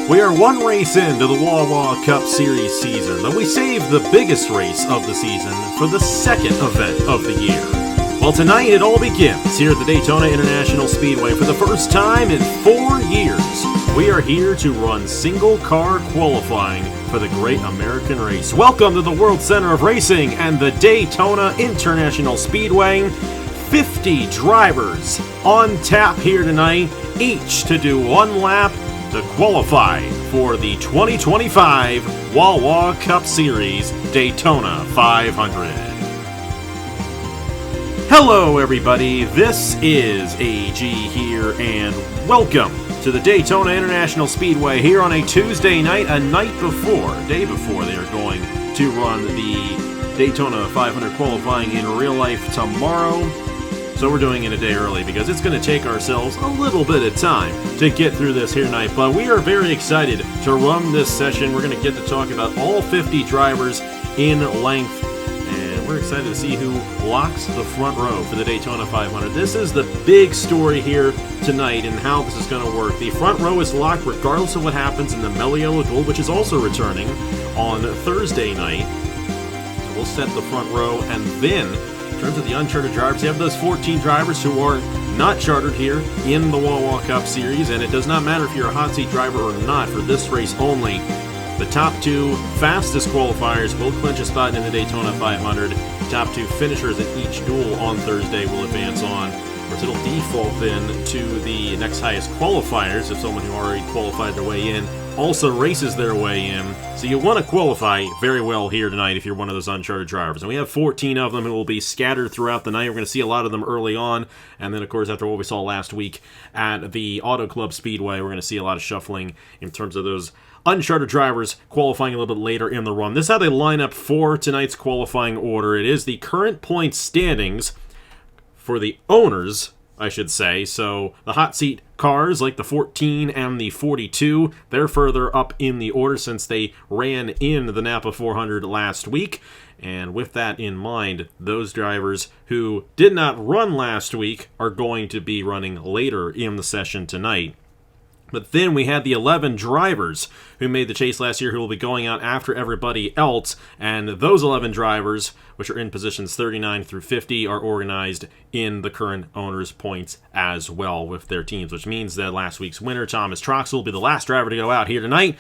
We are one race into the Wawa Cup Series season, but we saved the biggest race of the season for the second event of the year. Well, tonight it all begins here at the Daytona International Speedway for the first time in 4 years. We are here to run single-car qualifying for the Great American Race. Welcome to the World Center of Racing and the Daytona International Speedway. 50 drivers on tap here tonight, each to do one lap to qualify for the 2025 Wawa Cup Series Daytona 500. Hello everybody, this is AG here and welcome to the Daytona International Speedway here on a Tuesday night, a day before they are going to run the Daytona 500 qualifying in real life tomorrow. So we're doing it a day early because it's going to take ourselves a little bit of time to get through this here tonight. But we are very excited to run this session. We're going to get to talk about all 50 drivers in length. And we're excited to see who locks the front row for the Daytona 500. This is the big story here tonight and how this is going to work. The front row is locked regardless of what happens in the Mello Duel, which is also returning on Thursday night. So we'll set the front row and then in terms of the uncharted drivers, you have those 14 drivers who are not chartered here in the Wawa Cup Series, and it does not matter if you're a hot seat driver or not for this race only. The top two fastest qualifiers will clinch a spot in the Daytona 500. The top two finishers in each duel on Thursday will advance on, or it'll default then to the next highest qualifiers if someone who already qualified their way in also races their way in. So you want to qualify very well here tonight if you're one of those uncharted drivers. And we have 14 of them who will be scattered throughout the night. We're going to see a lot of them early on. And then, of course, after what we saw last week at the Auto Club Speedway, we're going to see a lot of shuffling in terms of those uncharted drivers qualifying a little bit later in the run. This is how they line up for tonight's qualifying order. It is the current point standings for the owners, I should say. So the hot seat cars like the 14 and the 42, they're further up in the order since they ran in the Napa 400 last week. And with that in mind, those drivers who did not run last week are going to be running later in the session tonight. But then we had the 11 drivers who made the chase last year who will be going out after everybody else. And those 11 drivers, which are in positions 39 through 50, are organized in the current owners' points as well with their teams, which means that last week's winner, Thomas Troxel, will be the last driver to go out here tonight.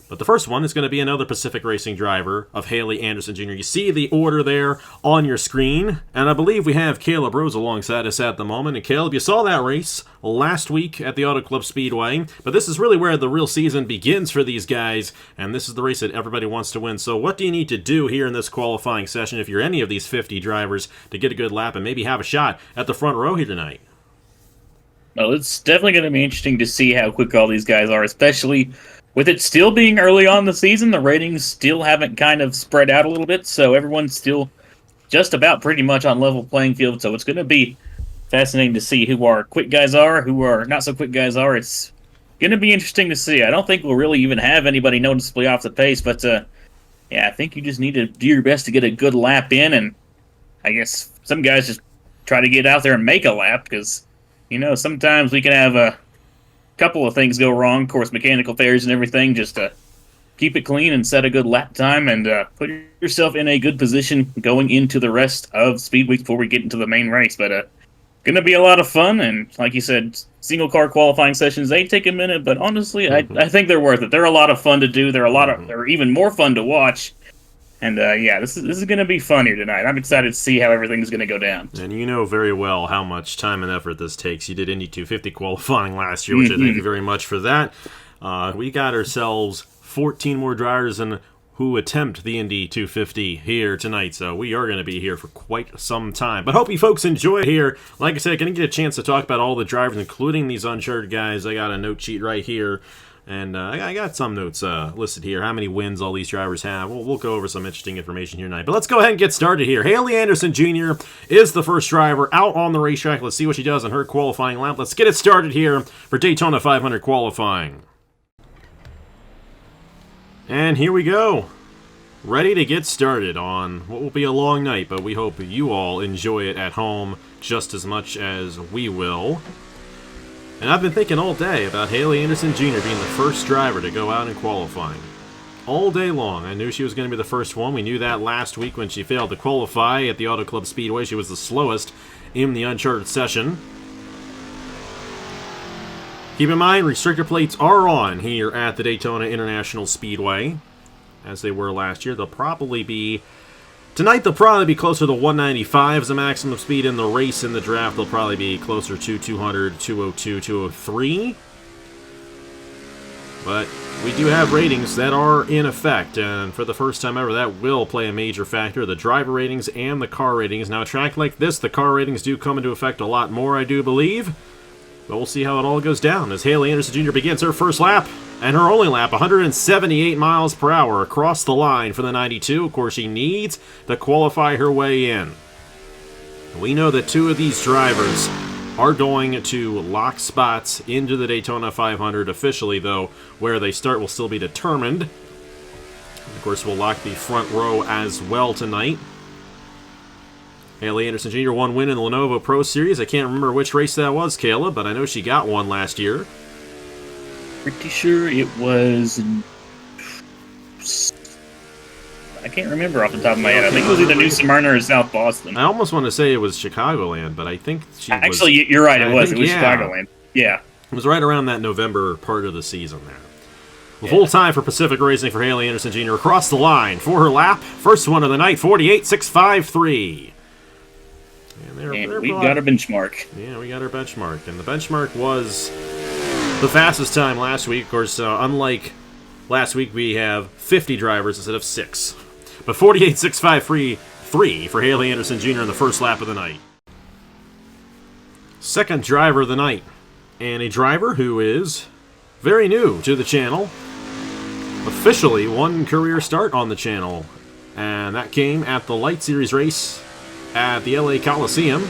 But the first one is going to be another Pacific Racing driver of Halley Anderson Jr. You see the order there on your screen, and I believe we have Caleb Rose alongside us at the moment. And Caleb, you saw that race last week at the Auto Club Speedway, but this is really where the real season begins for these guys, and this is the race that everybody wants to win. So what do you need to do here in this qualifying session if you're any of these 50 drivers to get a good lap and maybe have a shot at the front row here tonight? Well, it's definitely going to be interesting to see how quick all these guys are, especially with it still being early on in the season. The ratings still haven't kind of spread out a little bit, so everyone's still just about pretty much on level playing field. So it's going to be fascinating to see who our quick guys are, who our not so quick guys are. It's going to be interesting to see. I don't think we'll really even have anybody noticeably off the pace, but yeah, I think you just need to do your best to get a good lap in, and I guess some guys just try to get out there and make a lap because, you know, sometimes we can have a couple of things go wrong, of course, mechanical failures and everything. Just keep it clean and set a good lap time and put yourself in a good position going into the rest of Speed Week before we get into the main race. But going to be a lot of fun, and like you said, single car qualifying sessions, they take a minute, but honestly, I think they're worth it. They're a lot of fun to do. They're even more fun to watch. And yeah, this is going to be fun here tonight. I'm excited to see how everything's going to go down. And you know very well how much time and effort this takes. You did Indy 250 qualifying last year, which I thank you very much for that. We got ourselves 14 more drivers who attempt the Indy 250 here tonight, so we are going to be here for quite some time. But hope you folks enjoy it here. Like I said, going to get a chance to talk about all the drivers, including these uncharted guys. I got a note sheet right here. And I got some notes listed here, how many wins all these drivers have. We'll go over some interesting information here tonight. But let's go ahead and get started here. Halley Anderson Jr. is the first driver out on the racetrack. Let's see what she does on her qualifying lap. Let's get it started here for Daytona 500 qualifying. And here we go. Ready to get started on what will be a long night, but we hope you all enjoy it at home just as much as we will. And I've been thinking all day about Halley Anderson Jr. being the first driver to go out in qualifying. All day long. I knew she was going to be the first one. We knew that last week when she failed to qualify at the Auto Club Speedway. She was the slowest in the Unchartered session. Keep in mind, restrictor plates are on here at the Daytona International Speedway, as they were last year. They'll probably be... Tonight, they'll probably be closer to 195 as the maximum speed. In the race. In the draft, they'll probably be closer to 200, 202, 203. But we do have ratings that are in effect, and for the first time ever, that will play a major factor. The driver ratings and the car ratings. Now, a track like this, the car ratings do come into effect a lot more, I do believe. But we'll see how it all goes down as Halley Anderson Jr. begins her first lap, and her only lap, 178 miles per hour across the line for the 92. Of course, she needs to qualify her way in. We know that two of these drivers are going to lock spots into the Daytona 500 officially, though. Where they start will still be determined. Of course, we'll lock the front row as well tonight. Halley Anderson Jr. won win in the Lenovo Pro Series. I can't remember which race that was, Kayla, but I know she got one last year. Pretty sure it was... I can't remember off the top of my head. I think it was either New Smyrna or South Boston. I almost want to say it was Chicagoland, but I think she was... Actually, you're right, it was. It was Chicagoland. Yeah. It was right around that November part of the season there. Well, full time for Pacific Racing for Halley Anderson Jr. across the line for her lap. First one of the night, 48.653. And we've got a benchmark. Yeah, we got our benchmark. And the benchmark was the fastest time last week. Of course, unlike last week, we have 50 drivers instead of 6. But 48.653 for Halley Anderson Jr. in the first lap of the night. Second driver of the night. And a driver who is very new to the channel. Officially one career start on the channel. And that came at the Light Series race at the LA Coliseum.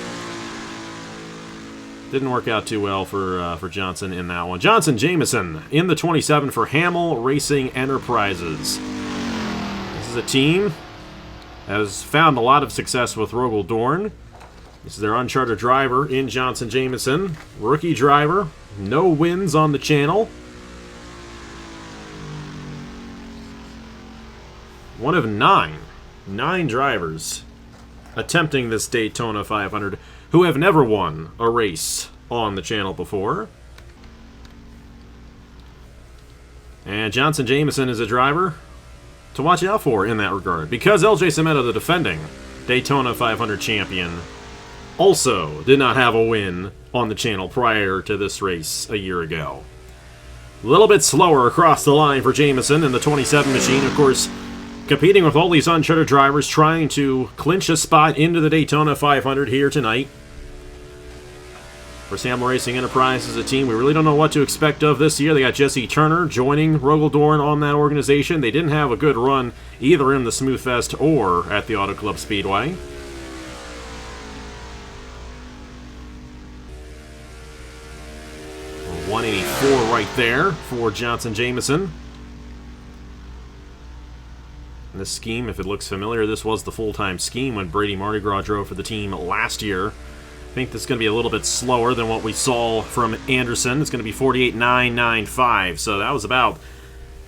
Didn't work out too well for Johnson in that one. Johnson Jameson in the 27 for Hamill Racing Enterprises. This is a team that has found a lot of success with Rogal Dorn. This is their Unchartered driver in Johnson Jameson. Rookie driver. No wins on the channel. One of 9 drivers attempting this Daytona 500 who have never won a race on the channel before. And Johnson Jameson is a driver to watch out for in that regard, because LJ Cimento, the defending Daytona 500 champion, also did not have a win on the channel prior to this race a year ago. A little bit slower across the line for Jameson in the 27 machine, of course, competing with all these Unchartered drivers, trying to clinch a spot into the Daytona 500 here tonight. For Hamill Racing Enterprises, a team we really don't know what to expect of this year. They got Jesse Turner joining Rogal Dorn on that organization. They didn't have a good run either in the Smooth Fest or at the Auto Club Speedway. A 184 right there for Johnson Jameson. This scheme, if it looks familiar, this was the full-time scheme when Brady Mardi Gras drove for the team last year. I think this is going to be a little bit slower than what we saw from Anderson. It's going to be 48.995, so that was about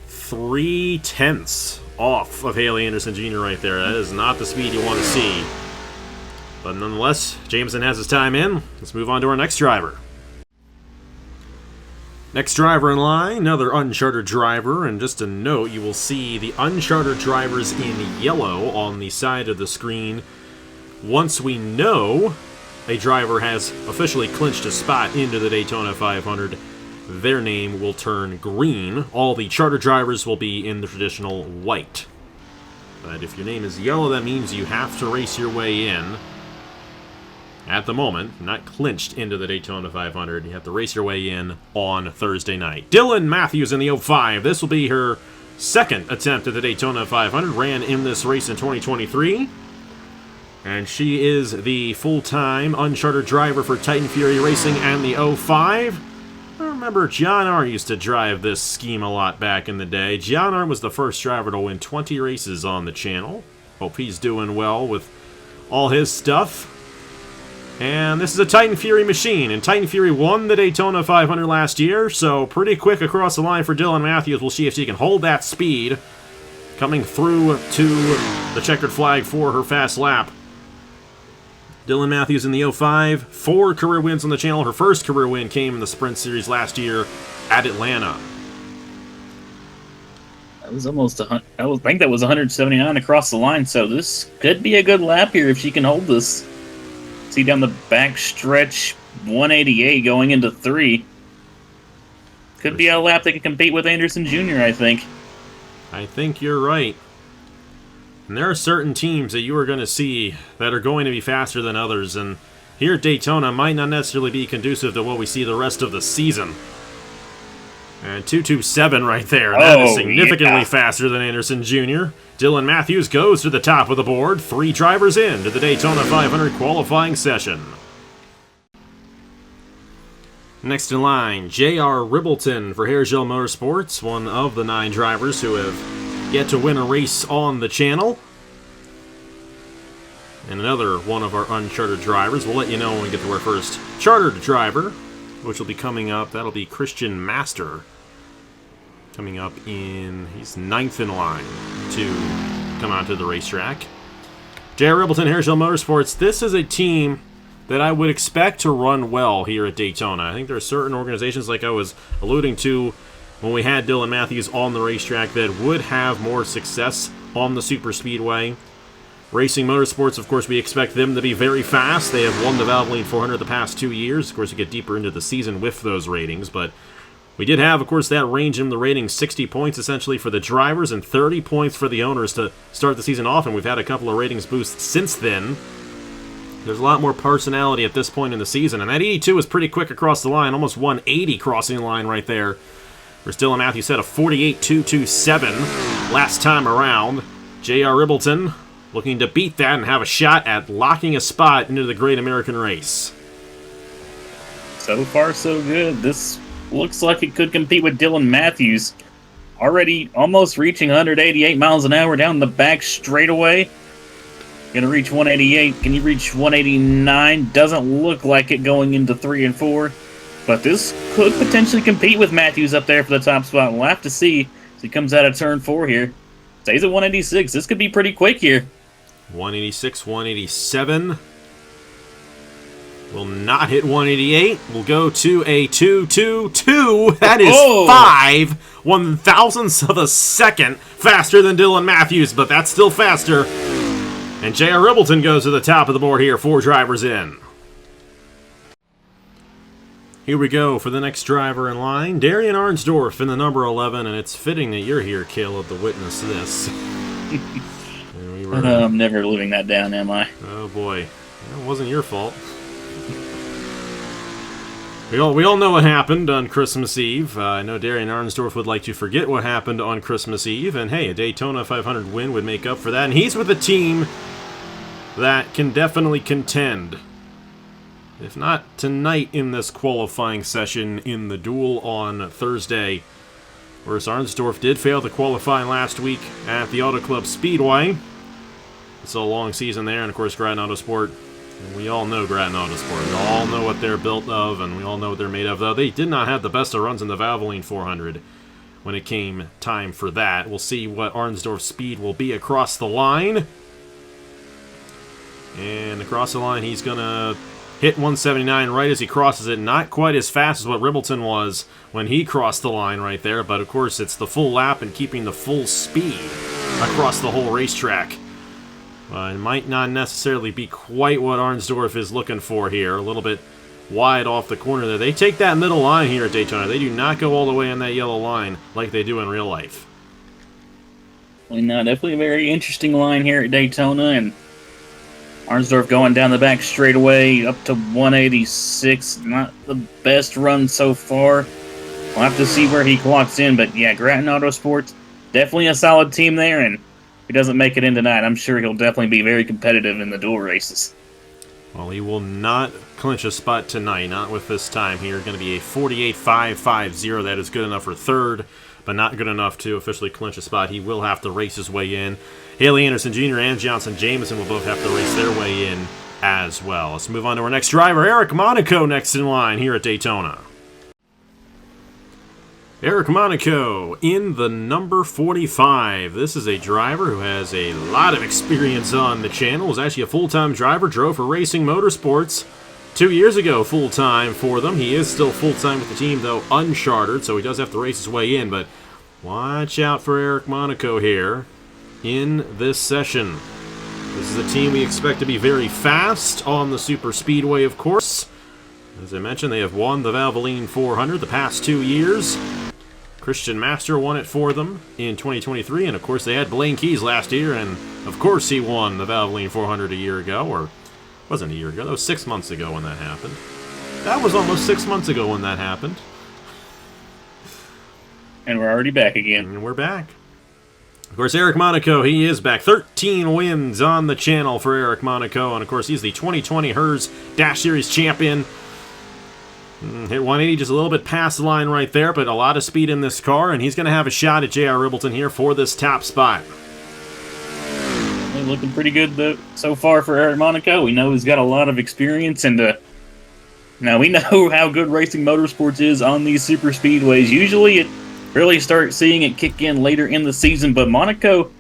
3/10 off of Halley Anderson Jr. right there. That is not the speed you want to see. But nonetheless, Jameson has his time in. Let's move on to our next driver. Next driver in line, another Unchartered driver, and just a note, you will see the Unchartered drivers in yellow on the side of the screen. Once we know a driver has officially clinched a spot into the Daytona 500, their name will turn green. All the charter drivers will be in the traditional white. But if your name is yellow, that means you have to race your way in. At the moment, not clinched into the Daytona 500. You have to race your way in on Thursday night. Dylan Mathews in the 05. This will be her second attempt at the Daytona 500. Ran in this race in 2023. And she is the full-time Unchartered driver for Titan Fury Racing and the 05. I remember John R. used to drive this scheme a lot back in the day. John R. was the first driver to win 20 races on the channel. Hope he's doing well with all his stuff. And this is a Titan Fury machine, and Titan Fury won the Daytona 500 last year, so pretty quick across the line for Dylan Mathews. We'll see if she can hold that speed. Coming through to the checkered flag for her fast lap. Dylan Mathews in the 05, 4 career wins on the channel. Her first career win came in the Sprint Series last year at Atlanta. That was almost I think that was 179 across the line, so this could be a good lap here if she can hold this. See down the back stretch, 188 going into 3. Could be a lap that can compete with Anderson Jr., I think. I think you're right. And there are certain teams that you are going to see that are going to be faster than others, and here at Daytona might not necessarily be conducive to what we see the rest of the season. And 227 right there. That is significantly faster than Anderson Jr. Dylan Mathews goes to the top of the board. 3 drivers into the Daytona 500 qualifying session. Next in line, J.R. Ribbleton for Hairgel Motorsports, one of the 9 drivers who have yet to win a race on the channel. And another one of our Unchartered drivers. We'll let you know when we get to our first chartered driver, which will be coming up. That'll be Christian Master. Coming up he's 9th in line to come onto the racetrack. J.R. Ribbleton, Hairgel Motorsports. This is a team that I would expect to run well here at Daytona. I think there are certain organizations, like I was alluding to when we had Dylan Mathews on the racetrack, that would have more success on the super speedway. Racing Motorsports, of course, we expect them to be very fast. They have won the Valvoline 400 the past 2 years. Of course, we get deeper into the season with those ratings, but we did have, of course, that range in the ratings, 60 points essentially for the drivers and 30 points for the owners to start the season off, and we've had a couple of ratings boosts since then. There's a lot more personality at this point in the season, and that 82 is pretty quick across the line, almost 180 crossing the line right there. Whereas Dylan Mathews set a 48.227 last time around. J.R. Ribbleton looking to beat that and have a shot at locking a spot into the Great American Race. So far, so good. This looks like it could compete with Dylan Mathews. Already almost reaching 188 miles an hour down the back straightaway. Gonna reach 188. Can you reach 189? Doesn't look like it going into 3 and 4. But this could potentially compete with Mathews up there for the top spot. We'll have to see as he comes out of turn 4 here. Stays at 186. This could be pretty quick here. 186, 187. Will not hit 188. We'll go to a 222. That is 5 1,000ths of a second faster than Dylan Mathews, but that's still faster. And J.R. Ribbleton goes to the top of the board here, 4 drivers in. Here we go for the next driver in line, Darien Ansdorff in the number 11, and it's fitting that you're here, Caleb, to witness this. I'm never living that down, am I? Oh boy, it wasn't your fault. We all know what happened on Christmas Eve. I know Darien Ansdorff would like to forget what happened on Christmas Eve, and hey, a Daytona 500 win would make up for that. And he's with a team that can definitely contend, if not tonight in this qualifying session, in the Duel on Thursday. Whereas Ansdorff did fail to qualify last week at the Auto Club Speedway. It's a long season there, and of course Grattan Autosport. We all know Grattan Autosport. We all know what they're built of, and we all know what they're made of. Though they did not have the best of runs in the Valvoline 400 when it came time for that. We'll see what Arnsdorf's speed will be across the line. And across the line, he's going to hit 179 right as he crosses it. Not quite as fast as what Ribbleton was when he crossed the line right there, but of course it's the full lap and keeping the full speed across the whole racetrack. It might not necessarily be quite what Arnsdorff is looking for here. A little bit wide off the corner there. They take that middle line here at Daytona. They do not go all the way on that yellow line like they do in real life. Well, no, definitely a very interesting line here at Daytona, and Arnsdorff going down the back straightaway up to 186. Not the best run so far. We'll have to see where he clocks in, but yeah, Grattan Autosports, definitely a solid team there, and if he doesn't make it in tonight, I'm sure he'll definitely be very competitive in the dual races. Well, he will not clinch a spot tonight, not with this time here. Going to be a 48.550. That is good enough for third, but not good enough to officially clinch a spot. He will have to race his way in. Halley Anderson Jr. and Jameson will both have to race their way in as well. Let's move on to our next driver, Eric Monaco, next in line here at Daytona. Eric Monaco in the number 45. This is a driver who has a lot of experience on the channel. Was actually a full-time driver, drove for Racing Motorsports 2 years ago, full-time for them. He is still full-time with the team, though, Unchartered, so he does have to race his way in, but watch out for Eric Monaco here in this session. This is a team we expect to be very fast on the Super Speedway, of course. As I mentioned, they have won the Valvoline 400 the past 2 years. Christian Master won it for them in 2023, and of course they had Blaine Keys last year, and of course he won the Valvoline 400 a year ago, or wasn't a year ago, that was 6 months ago when that happened. That was almost 6 months ago when that happened. And we're already back again. And we're back. Of course, Eric Monaco, he is back. 13 wins on the channel for Eric Monaco, and of course he's the 2020 HERS Dash Series champion. Hit 180 just a little bit past the line right there, but a lot of speed in this car, and he's going to have a shot at JR Ribbleton here for this top spot. Looking pretty good so far for Eric Monaco. We know he's got a lot of experience, and now we know how good Racing Motorsports is on these super speedways. Usually it really starts seeing it kick in later in the season, but Monaco,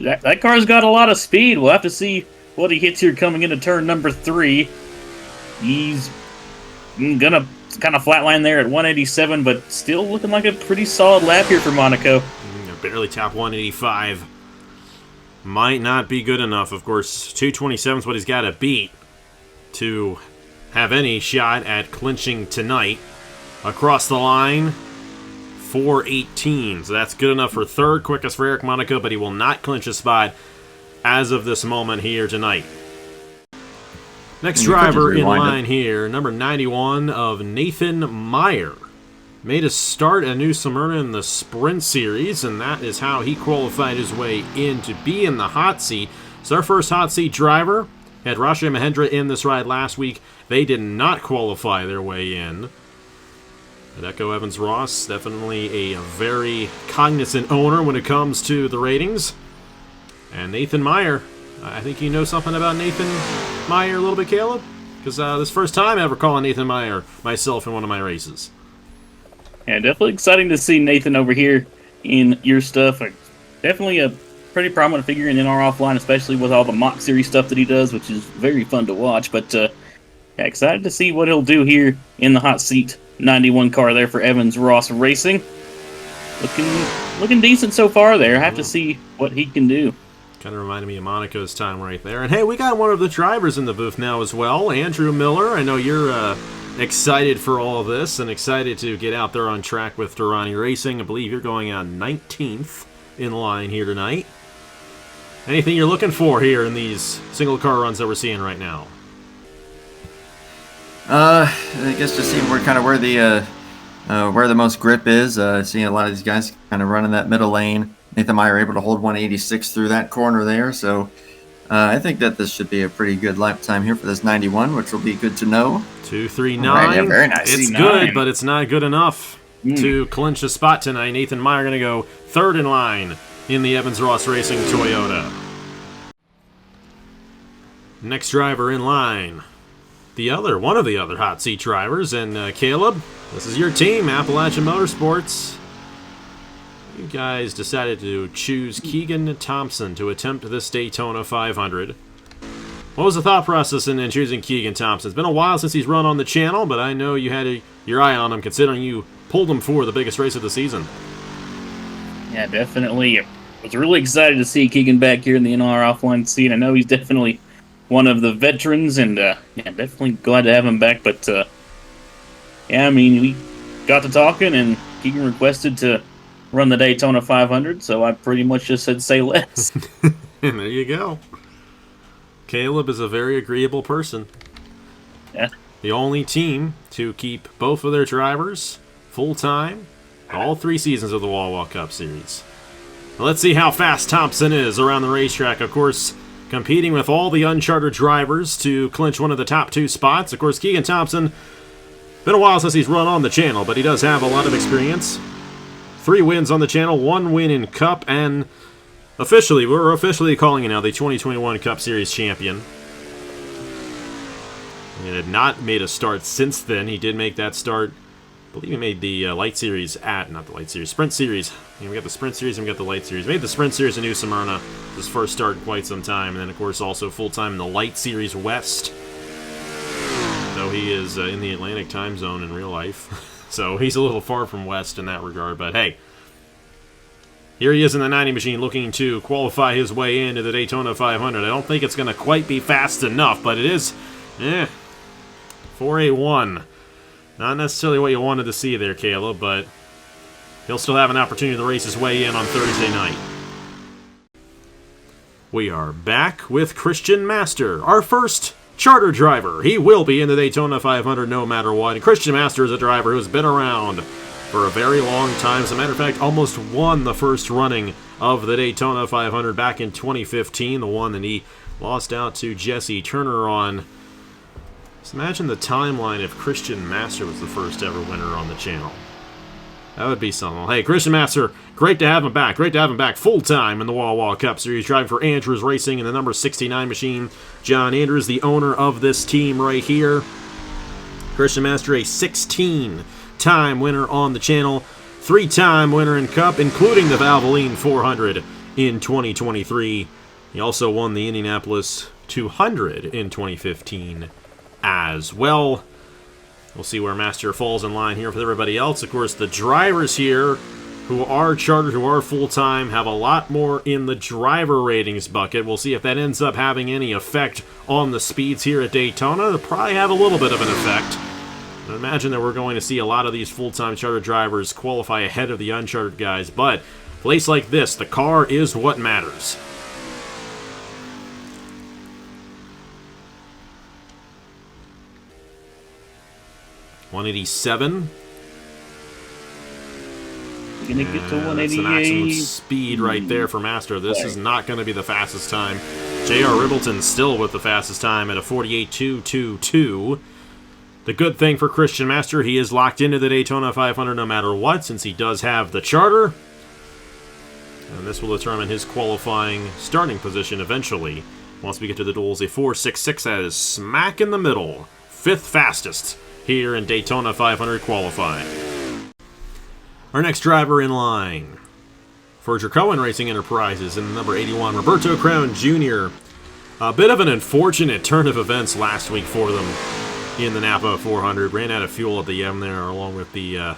that car's got a lot of speed. We'll have to see what he hits here coming into turn number 3. He's gonna kind of flatline there at 187, but still looking like a pretty solid lap here for Monaco. Barely top 185. Might not be good enough. Of course, 227 is what he's got to beat to have any shot at clinching tonight. Across the line, 418. So that's good enough for third, quickest for Eric Monaco, but he will not clinch a spot as of this moment here tonight. Next driver in line here, number 91 of Nathan Meyer. Made a start at New Smyrna in the Sprint Series, and that is how he qualified his way in to be in the hot seat. It's our first hot seat driver. Had Rashid Mahendra in this ride last week. They did not qualify their way in. But Echo Evans Ross, definitely a very cognizant owner when it comes to the ratings. And Nathan Meyer. I think you know something about Nathan Meyer a little bit, Caleb? Because this first time ever calling Nathan Meyer myself in one of my races. Yeah, definitely exciting to see Nathan over here in your stuff. Definitely a pretty prominent figure in NR Offline, especially with all the mock series stuff that he does, which is very fun to watch. But yeah, excited to see what he'll do here in the hot seat 91 car there for Evans Ross Racing. Looking decent so far there. I have to see what he can do. Kind of reminded me of Monaco's time right there. And hey, we got one of the drivers in the booth now as well, Andrew Miller. I know you're excited for all of this and excited to get out there on track with Durrani Racing. I believe you're going on 19th in line here tonight. Anything you're looking for here in these single car runs that we're seeing right now? I guess just seeing where the most grip is. Seeing a lot of these guys kind of running that middle lane. Nathan Meyer able to hold 186 through that corner there, so I think that this should be a pretty good lap time here for this 91, which will be good to know. 239. Right, yeah, very nice. It's good, but it's not good enough to clinch a spot tonight. Nathan Meyer going to go third in line in the Evans Ross Racing Toyota. Next driver in line, one of the other hot seat drivers, and Caleb, this is your team, Appalachian Motorsports. You guys decided to choose Keegan Thompson to attempt this Daytona 500. What was the thought process in choosing Keegan Thompson? It's been a while since he's run on the channel, but I know you had your eye on him considering you pulled him for the biggest race of the season. Yeah, definitely. I was really excited to see Keegan back here in the NR Offline scene. I know he's definitely one of the veterans, and yeah, definitely glad to have him back. But yeah, I mean, we got to talking, and Keegan requested to run the Daytona 500, so I pretty much just said say less. And there you go. Caleb is a very agreeable person. Yeah. The only team to keep both of their drivers full-time all 3 seasons of the Wawa Cup Series. Well, let's see how fast Thompson is around the racetrack. Of course, competing with all the Unchartered drivers to clinch one of the top 2 spots. Of course, Keegan Thompson, been a while since he's run on the channel, but he does have a lot of experience. 3 wins on the channel, 1 win in Cup, and we're officially calling it now the 2021 Cup Series champion. He had not made a start since then. He did make that start. I believe he made the Light Series not the Light Series, Sprint Series. We got the Sprint Series and we got the Light Series. Made the Sprint Series in New Smyrna, his first start in quite some time. And then, of course, also full-time in the Light Series West. Though he is in the Atlantic time zone in real life. So he's a little far from West in that regard. But, hey, here he is in the 90 machine looking to qualify his way into the Daytona 500. I don't think it's going to quite be fast enough, but it is 4:01. Not necessarily what you wanted to see there, Caleb, but he'll still have an opportunity to race his way in on Thursday night. We are back with Christian Master, our first charter driver. He will be in the Daytona 500 no matter what. And Christian Master is a driver who has been around for a very long time. As a matter of fact, almost won the first running of the Daytona 500 back in 2015, the one that he lost out to Jesse Turner on. Just imagine the timeline if Christian Master was the first ever winner on the channel. That would be something. Hey, Christian Master, great to have him back. Great to have him back full-time in the Wawa Cup Series, driving for Andrews Racing in the number 69 machine. John Andrews, the owner of this team right here. Christian Master, a 16-time winner on the channel. 3-time winner in Cup, including the Valvoline 400 in 2023. He also won the Indianapolis 200 in 2015 as well. We'll see where Master falls in line here with everybody else. Of course, the drivers here who are chartered, who are full-time, have a lot more in the driver ratings bucket. We'll see if that ends up having any effect on the speeds here at Daytona. It'll probably have a little bit of an effect. I imagine that we're going to see a lot of these full-time charter drivers qualify ahead of the unchartered guys, but a place like this, the car is what matters. .187. Gonna get to 188. That's the maximum speed right there for Master. This is not going to be the fastest time. J.R. Ribbleton still with the fastest time at a 48.222. The good thing for Christian Master, he is locked into the Daytona 500 no matter what, since he does have the charter. And this will determine his qualifying starting position eventually. Once we get to the duels, a 4.66, that is smack in the middle. 5th fastest here in Daytona 500 qualifying. Our next driver in line for Dracoan Racing Enterprises in number 81, Roberto Crown Jr. A bit of an unfortunate turn of events last week for them in the Napa 400. Ran out of fuel at the end there, along with the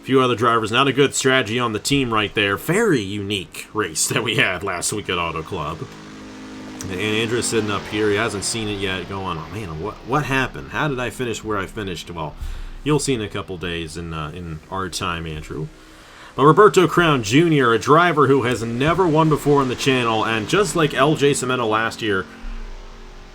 few other drivers. Not a good strategy on the team right there. Very unique race that we had last week at Auto Club. And Andrew's sitting up here. He hasn't seen it yet, going, oh man, what happened? How did I finish where I finished? Well, you'll see in a couple days in our time, Andrew. But Roberto Crown Jr., a driver who has never won before on the channel, and just like LJ Cimento last year,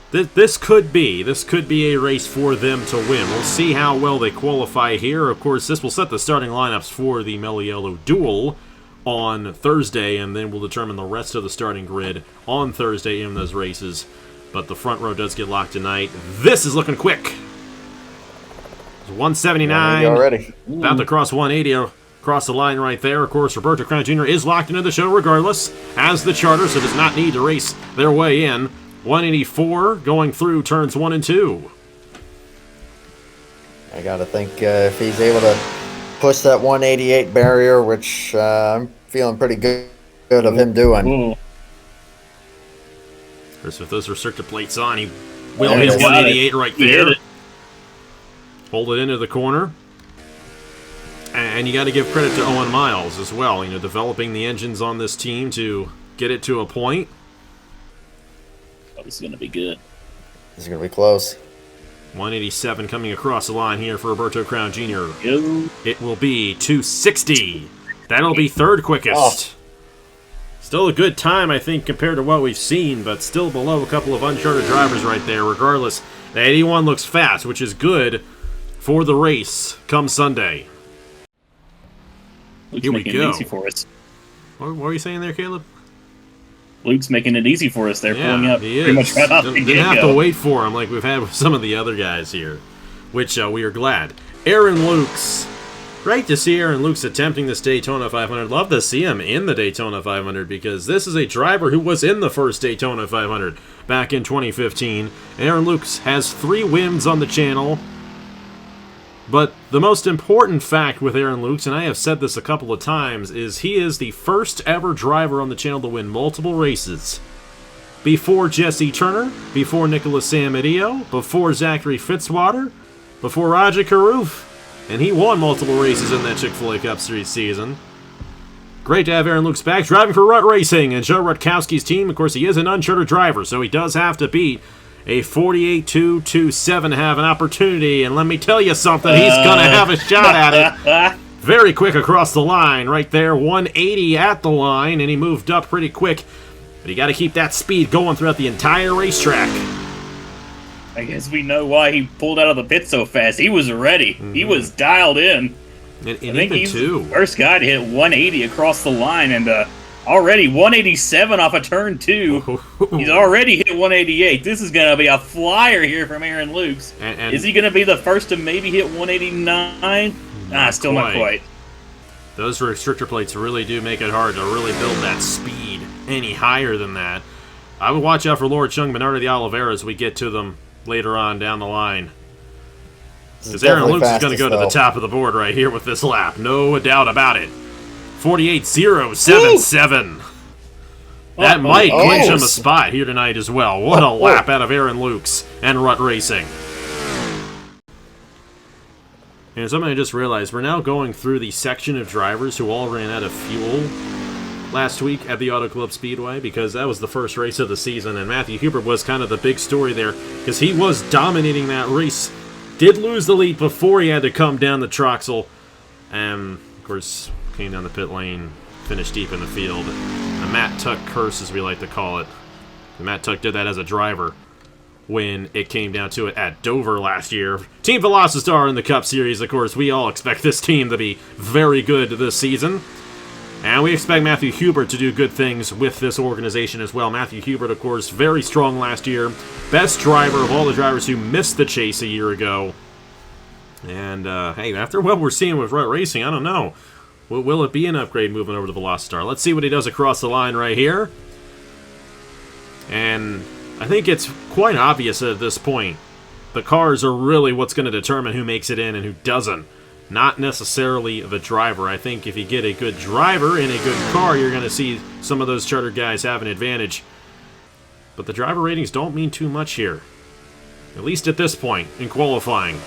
this could be a race for them to win. We'll see how well they qualify here. Of course, this will set the starting lineups for the Mello Yello Duel on Thursday, and then we'll determine the rest of the starting grid on Thursday in those races. But the front row does get locked tonight. This is looking quick. It's 179. Already. About to cross 180 across the line right there. Of course, Roberto Crown Jr. is locked into the show regardless, as the charter, so does not need to race their way in. 184 going through turns 1 and 2. I gotta think if he's able to push that 188 barrier, which I'm feeling pretty good of him doing. Of course, with those restrictor plates on, he will hit 188 right there. Hold it into the corner. And you got to give credit to Owen Miles as well, developing the engines on this team to get it to a point. Oh, this is going to be good. This is going to be close. 187 coming across the line here for Roberto Crown Jr. Yo. It will be 260. That'll be third quickest. Oh. Still a good time, I think, compared to what we've seen, but still below a couple of uncharted drivers right there. Regardless, the 81 looks fast, which is good for the race come Sunday. Luke's Here we making go. it easy for us. What were you saying there, Caleb? Luke's making it easy for us. They're pulling up he is. pretty much right off the Didn't have to wait for him like we've had with some of the other guys here, which we are glad. Aaron Lukes. Great to see Aaron Lukes attempting this Daytona 500. Love to see him in the Daytona 500 because this is a driver who was in the first Daytona 500 back in 2015. Aaron Lukes has 3 wins on the channel. But the most important fact with Aaron Lukes, and I have said this a couple of times, is he is the first ever driver on the channel to win multiple races. Before Jesse Turner, before Nicholas Samadio, before Zachary Fitzwater, before Roger Carruth, and he won multiple races in that Chick-fil-A Cup Series season. Great to have Aaron Lukes back, driving for Rut Racing and Joe Rutkowski's team. Of course, he is an Unchartered driver, so he does have to beat a 48.227 to have an opportunity, and let me tell you something, he's going to have a shot at it. Very quick across the line right there, 180 at the line, and he moved up pretty quick, but you got to keep that speed going throughout the entire racetrack. I guess we know why he pulled out of the pit so fast. He was ready. He was dialed in. And I think even he's too. the first guy to hit 180 across the line, and already 187 off of turn 2. He's already hit 188. This is going to be a flyer here from Aaron Lukes. And is he going to be the first to maybe hit 189? Still not quite. Those restrictor plates really do make it hard to really build that speed any higher than that. I would watch out for Laura Chung, Bernardo de Oliveira as we get to them later on down the line. Because Aaron Lukes is going to go to the top of the board right here with this lap. No doubt about it. 48.077. That might clinch him a spot here tonight as well. What a lap out of Aaron Lukes and Rut Racing. And something I just realized, we're now going through the section of drivers who all ran out of fuel last week at the Auto Club Speedway, because that was the first race of the season, and Matthew Hubert was kind of the big story there, because he was dominating that race. Did lose the lead before he had to come down the Troxel, and of course came down the pit lane, finished deep in the field. A Matt Tuck curse, as we like to call it. Matt Tuck did that as a driver when it came down to it at Dover last year. Team Velocitar in the Cup Series, of course, we all expect this team to be very good this season. And we expect Matthew Hubert to do good things with this organization as well. Matthew Hubert, of course, very strong last year. Best driver of all the drivers who missed the chase a year ago. And, hey, after what we're seeing with Rut Racing, I don't know. Will it be an upgrade moving over to Velocitar? Let's see what he does across the line right here. And I think it's quite obvious at this point. The cars are really what's going to determine who makes it in and who doesn't. Not necessarily the driver. I think if you get a good driver in a good car, you're going to see some of those chartered guys have an advantage. But the driver ratings don't mean too much here. At least at this point in qualifying.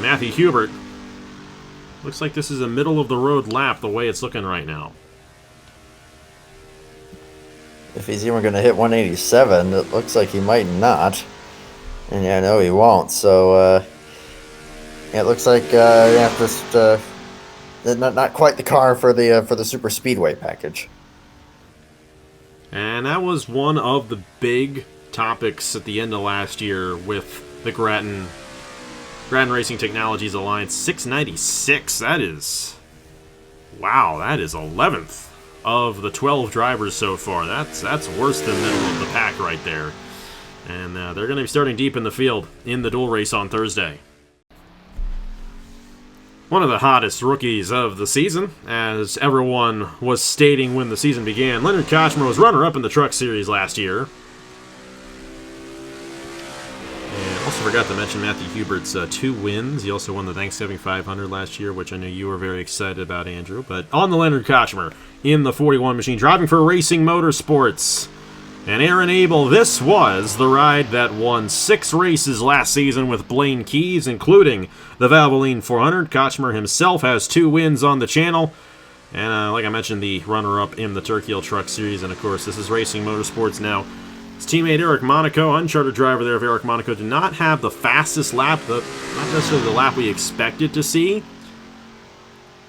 Matthew Hubert. Looks like this is a middle-of-the-road lap the way it's looking right now. If he's even going to hit 187, it looks like he might not. And yeah, no, he won't. So, yeah, it looks like just not quite the car for the Super Speedway package. And that was one of the big topics at the end of last year with the Grattan Racing Technologies Alliance. 696. That is, wow, that is 11th of the 12 drivers so far. That's worse than middle of the pack right there. And they're going to be starting deep in the field in the dual race on Thursday. One of the hottest rookies of the season, as everyone was stating when the season began. Lenard Kocsmar was runner-up in the Truck Series last year. And also forgot to mention Matthew Hubert's 2 wins. He also won the Thanksgiving 500 last year, which I know you were very excited about, Andrew. But on the Lenard Kocsmar in the 41 machine, driving for Racing Motorsports. And Aaron Abel, this was the ride that won 6 races last season with Blaine Keys, including the Valvoline 400. Kocsmar himself has 2 wins on the channel. And like I mentioned, the runner-up in the Turkey Hill Truck Series. And of course, this is Racing Motorsports now. His teammate Eric Monaco, Unchartered driver there of Eric Monaco, did not have the fastest lap, not necessarily the lap we expected to see.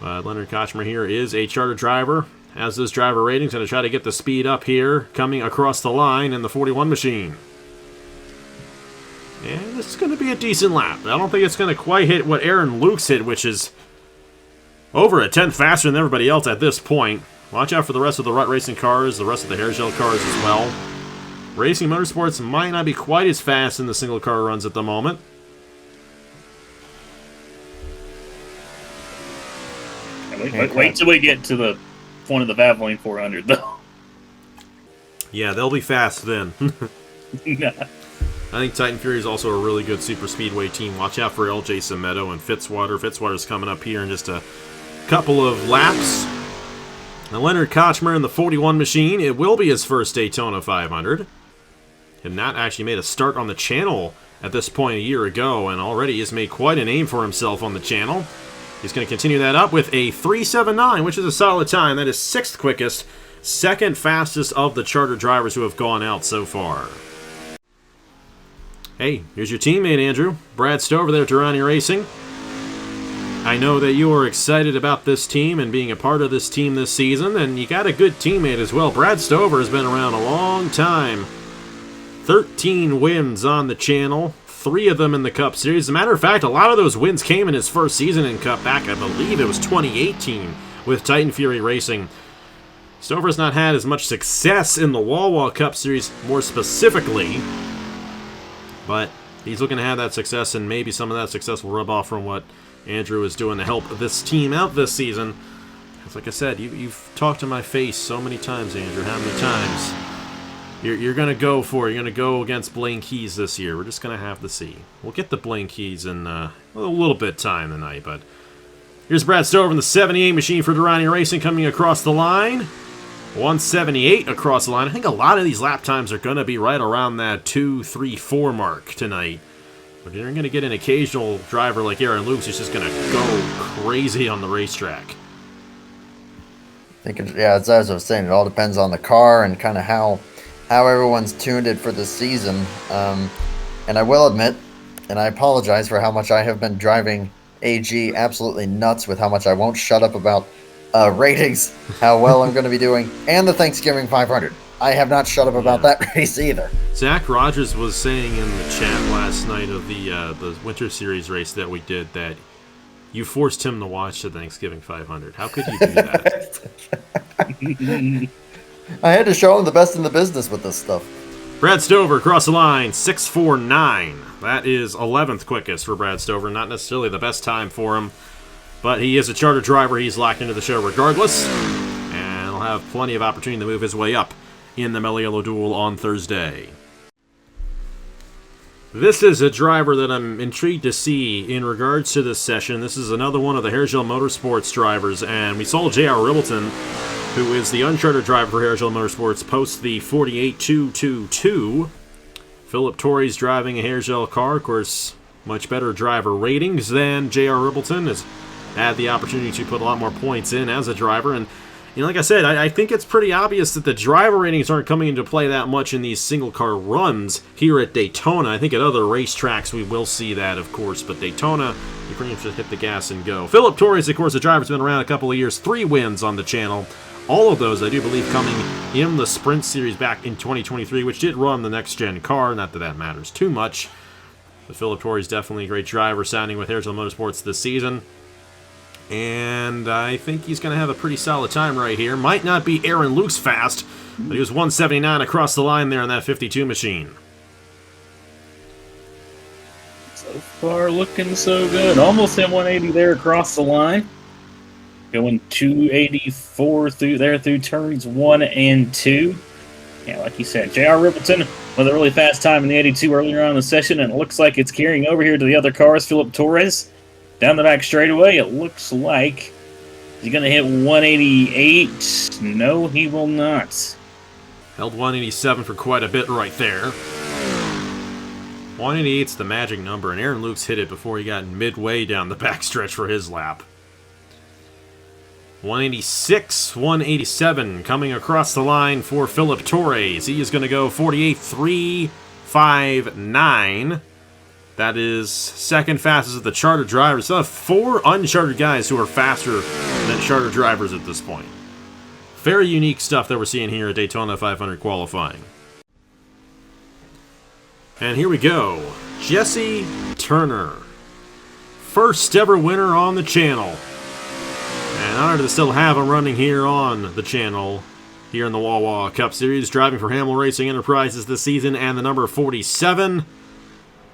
But Lenard Kocsmar here is a chartered driver. Has those driver ratings, going to try to get the speed up here, coming across the line in the 41 machine. And this is going to be a decent lap. I don't think it's going to quite hit what Aaron Lukes hit, which is over a tenth faster than everybody else at this point. Watch out for the rest of the Rut Racing cars, the rest of the Hairgel cars as well. Racing Motorsports might not be quite as fast in the single car runs at the moment. Wait till we get to the point of the Valvoline 400, though. Yeah, they'll be fast then. I think Titan Fury is also a really good super speedway team. Watch out for LJ Mello and Fitzwater. Fitzwater's coming up here in just a couple of laps. Now, Lenard Kocsmar in the 41 machine. It will be his first Daytona 500. Had not actually made a start on the channel at this point a year ago, and already has made quite a name for himself on the channel. He's going to continue that up with a 3.79, which is a solid time. That is 6th quickest, 2nd fastest of the charter drivers who have gone out so far. Hey, here's your teammate, Andrew. Brad Stover there at Darien Racing. I know that you are excited about this team and being a part of this team this season, and you got a good teammate as well. Brad Stover has been around a long time. 13 wins on the channel, 3 of them in the Cup Series. As a matter of fact, a lot of those wins came in his first season in Cup back, I believe it was 2018, with Titan Fury Racing. Stover's not had as much success in the Wawa Cup Series, more specifically, but he's looking to have that success, and maybe some of that success will rub off from what Andrew is doing to help this team out this season. Because like I said, you've talked to my face so many times, Andrew. How many times? You're going to go for it. You're going to go against Blaine Keys this year. We're just going to have to see. We'll get the Blaine Keys in a little bit time tonight, but here's Brad Stover in the 78 machine for Darien Racing coming across the line. 178 across the line. I think a lot of these lap times are going to be right around that 2, 3, 4 mark tonight. But you're going to get an occasional driver like Aaron Lukes who's just going to go crazy on the racetrack. I think, as I was saying, it all depends on the car and kind of how everyone's tuned it for the season. And I will admit, and I apologize for how much I have been driving AG absolutely nuts with how much I won't shut up about ratings, how well I'm going to be doing, and the Thanksgiving 500. I have not shut up about that race either. Zach Rogers was saying in the chat last night of the Winter Series race that we did that you forced him to watch the Thanksgiving 500. How could you do that? I had to show him the best in the business with this stuff. Brad Stover across the line, 6.49. That is 11th quickest for Brad Stover. Not necessarily the best time for him, but he is a charter driver. He's locked into the show regardless, and he'll have plenty of opportunity to move his way up in the Mello Duel on Thursday. This is a driver that I'm intrigued to see in regards to this session. This is another one of the Hairgel Motorsports drivers, and we saw J.R. Ribbleton, who is the Unchartered driver for Hairgel Motorsports, post the 48.222. Phillip Torres driving a Hairgel car, of course, much better driver ratings than J.R. Ribbleton, has had the opportunity to put a lot more points in as a driver, and like I said, I think it's pretty obvious that the driver ratings aren't coming into play that much in these single-car runs here at Daytona. I think at other racetracks we will see that, of course, but Daytona, you pretty much just hit the gas and go. Phillip Torres, of course, the driver's been around a couple of years, 3 wins on the channel. All of those, I do believe, coming in the Sprint Series back in 2023, which did run the next-gen car. Not that that matters too much. But Phillip Torres, definitely a great driver, signing with Hairgel Motorsports this season. And I think he's going to have a pretty solid time right here. Might not be Aaron Lukes fast, but he was 179 across the line there in that 52 machine. So far, looking so good. Almost at 180 there across the line. Going 284 through turns 1 and 2. Yeah, like you said, J.R. Ribbleton with a really fast time in the 82 earlier on in the session, and it looks like it's carrying over here to the other cars. Phillip Torres down the back straightaway. It looks like he's going to hit 188. No, he will not. Held 187 for quite a bit right there. 188's the magic number, and Aaron Lukes hit it before he got midway down the backstretch for his lap. 186, 187 coming across the line for Phillip Torres. He is going to go 48.359. That is second fastest of the charter drivers. So 4 unchartered guys who are faster than charter drivers at this point. Very unique stuff that we're seeing here at Daytona 500 qualifying. And here we go. Jesse Turner. First ever winner on the channel. And honored to still have him running here on the channel, here in the Wawa Cup Series, driving for Hamill Racing Enterprises this season, and the number 47.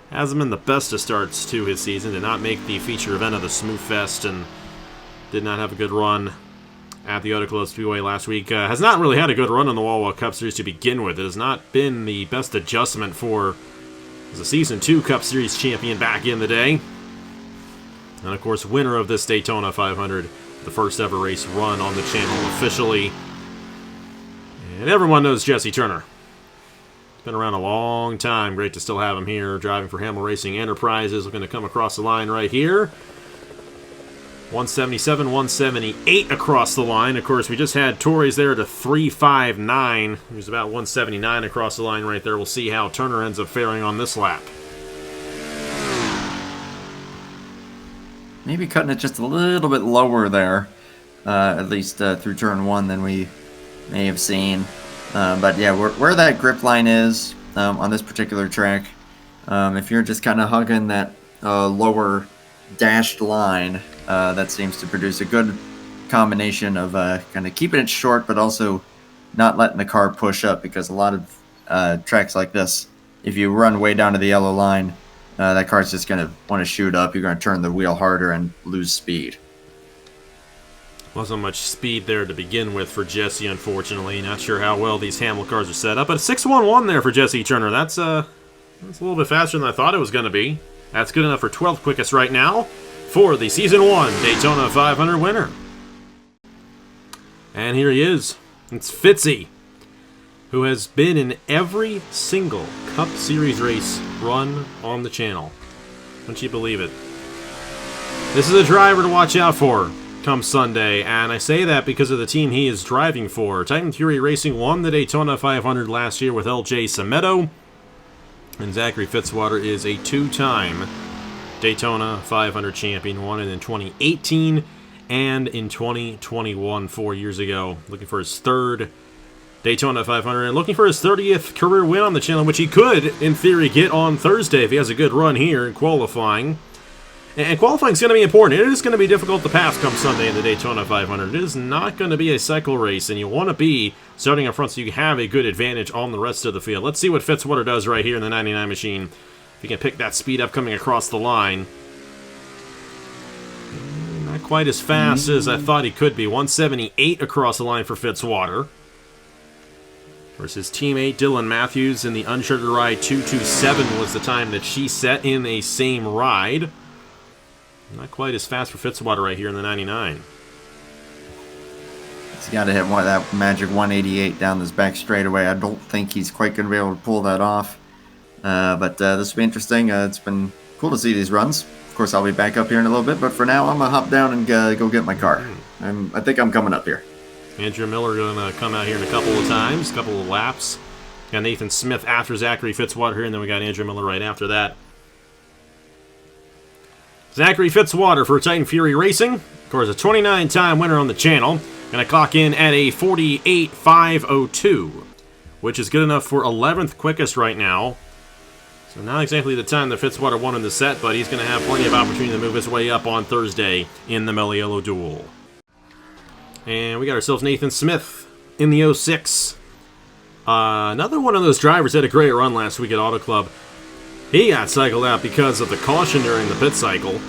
Hasn't been the best of starts to his season. Did not make the feature event of the Smooth Fest and did not have a good run at the Auto Club Speedway last week. Has not really had a good run in the Wawa Cup Series to begin with. It has not been the best adjustment for as a Season 2 Cup Series champion back in the day. And, of course, winner of this Daytona 500, the first ever race run on the channel officially. And everyone knows Jesse Turner. He's been around a long time. Great to still have him here, driving for Hamill Racing Enterprises. Looking to come across the line right here. 177, 178 across the line. Of course, we just had Torres there to 359. He was about 179 across the line right there. We'll see how Turner ends up faring on this lap. Maybe cutting it just a little bit lower there, at least through turn 1 than we may have seen. But yeah, where that grip line is on this particular track, if you're just kind of hugging that lower dashed line, that seems to produce a good combination of kind of keeping it short, but also not letting the car push up, because a lot of tracks like this, if you run way down to the yellow line, that car's just going to want to shoot up. You're going to turn the wheel harder and lose speed. Wasn't much speed there to begin with for Jesse, unfortunately. Not sure how well these Hamill cars are set up, but a 6.11 there for Jesse Turner. That's a little bit faster than I thought it was going to be. That's good enough for 12th quickest right now for the Season 1 Daytona 500 winner. And here he is. It's Fitzy, who has been in every single Cup Series race run on the channel. Wouldn't you believe it? This is a driver to watch out for come Sunday, and I say that because of the team he is driving for. Titan Fury Racing won the Daytona 500 last year with LJ Sametto, and Zachary Fitzwater is a two-time Daytona 500 champion, won it in 2018 and in 2021, 4 years ago. Looking for his third Daytona 500 and looking for his 30th career win on the channel, which he could, in theory, get on Thursday if he has a good run here in qualifying. And qualifying is going to be important. It is going to be difficult to pass come Sunday in the Daytona 500. It is not going to be a cycle race, and you want to be starting up front so you have a good advantage on the rest of the field. Let's see what Fitzwater does right here in the 99 machine. If he can pick that speed up coming across the line. Not quite as fast as I thought he could be. 178 across the line for Fitzwater. Versus teammate Dylan Mathews in the Unchartered ride. 227 was the time that she set in a same ride. Not quite as fast for Fitzwater right here in the 99. He's got to hit that magic 188 down this back straightaway. I don't think he's quite going to be able to pull that off. But this will be interesting. It's been cool to see these runs. Of course, I'll be back up here in a little bit. But for now, I'm going to hop down and go get my car. I think I'm coming up here. Andrew Miller going to come out here in a couple of times, a couple of laps. Got Nathan Smith after Zachary Fitzwater here, and then we got Andrew Miller right after that. Zachary Fitzwater for Titan Fury Racing. Of course, a 29-time winner on the channel. Going to clock in at a 48.502, which is good enough for 11th quickest right now. So not exactly the time that Fitzwater won in the set, but he's going to have plenty of opportunity to move his way up on Thursday in the Mello Duel. And we got ourselves Nathan Smith in the 06. Another one of those drivers had a great run last week at Auto Club. He got cycled out because of the caution during the pit cycle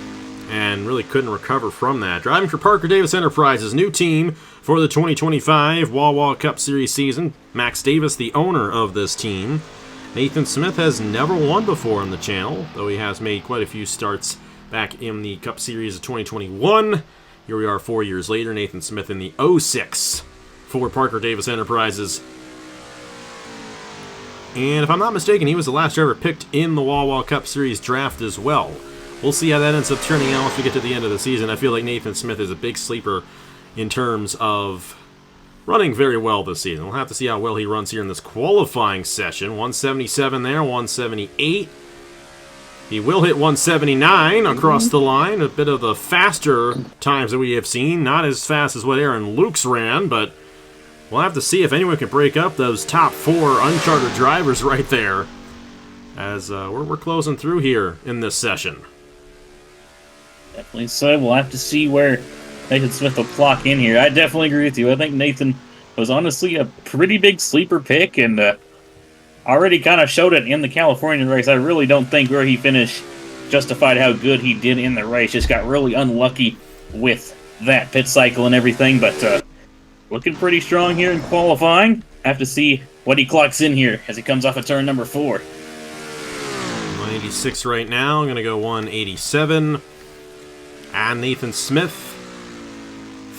and really couldn't recover from that. Driving for Parker Davis Enterprises, new team for the 2025 Wawa Cup Series season. Max Davis, the owner of this team. Nathan Smith has never won before on the channel, though he has made quite a few starts back in the Cup Series of 2021. Here we are 4 years later, Nathan Smith in the 06 for Parker Davis Enterprises. And if I'm not mistaken, he was the last driver picked in the Wawa Cup Series draft as well. We'll see how that ends up turning out once we get to the end of the season. I feel like Nathan Smith is a big sleeper in terms of running very well this season. We'll have to see how well he runs here in this qualifying session. 177 there, 178. He will hit 179 across the line. A bit of the faster times that we have seen. Not as fast as what Aaron Lukes ran, but we'll have to see if anyone can break up those top 4 Unchartered drivers right there as we're closing through here in this session. Definitely so. We'll have to see where Nathan Smith will clock in here. I definitely agree with you. I think Nathan was honestly a pretty big sleeper pick and already kind of showed it in the California race. I really don't think where he finished justified how good he did in the race. Just got really unlucky with that pit cycle and everything, but looking pretty strong here in qualifying. Have to see what he clocks in here as he comes off of turn number 4. 186 right now. I'm going to go 187. And Nathan Smith,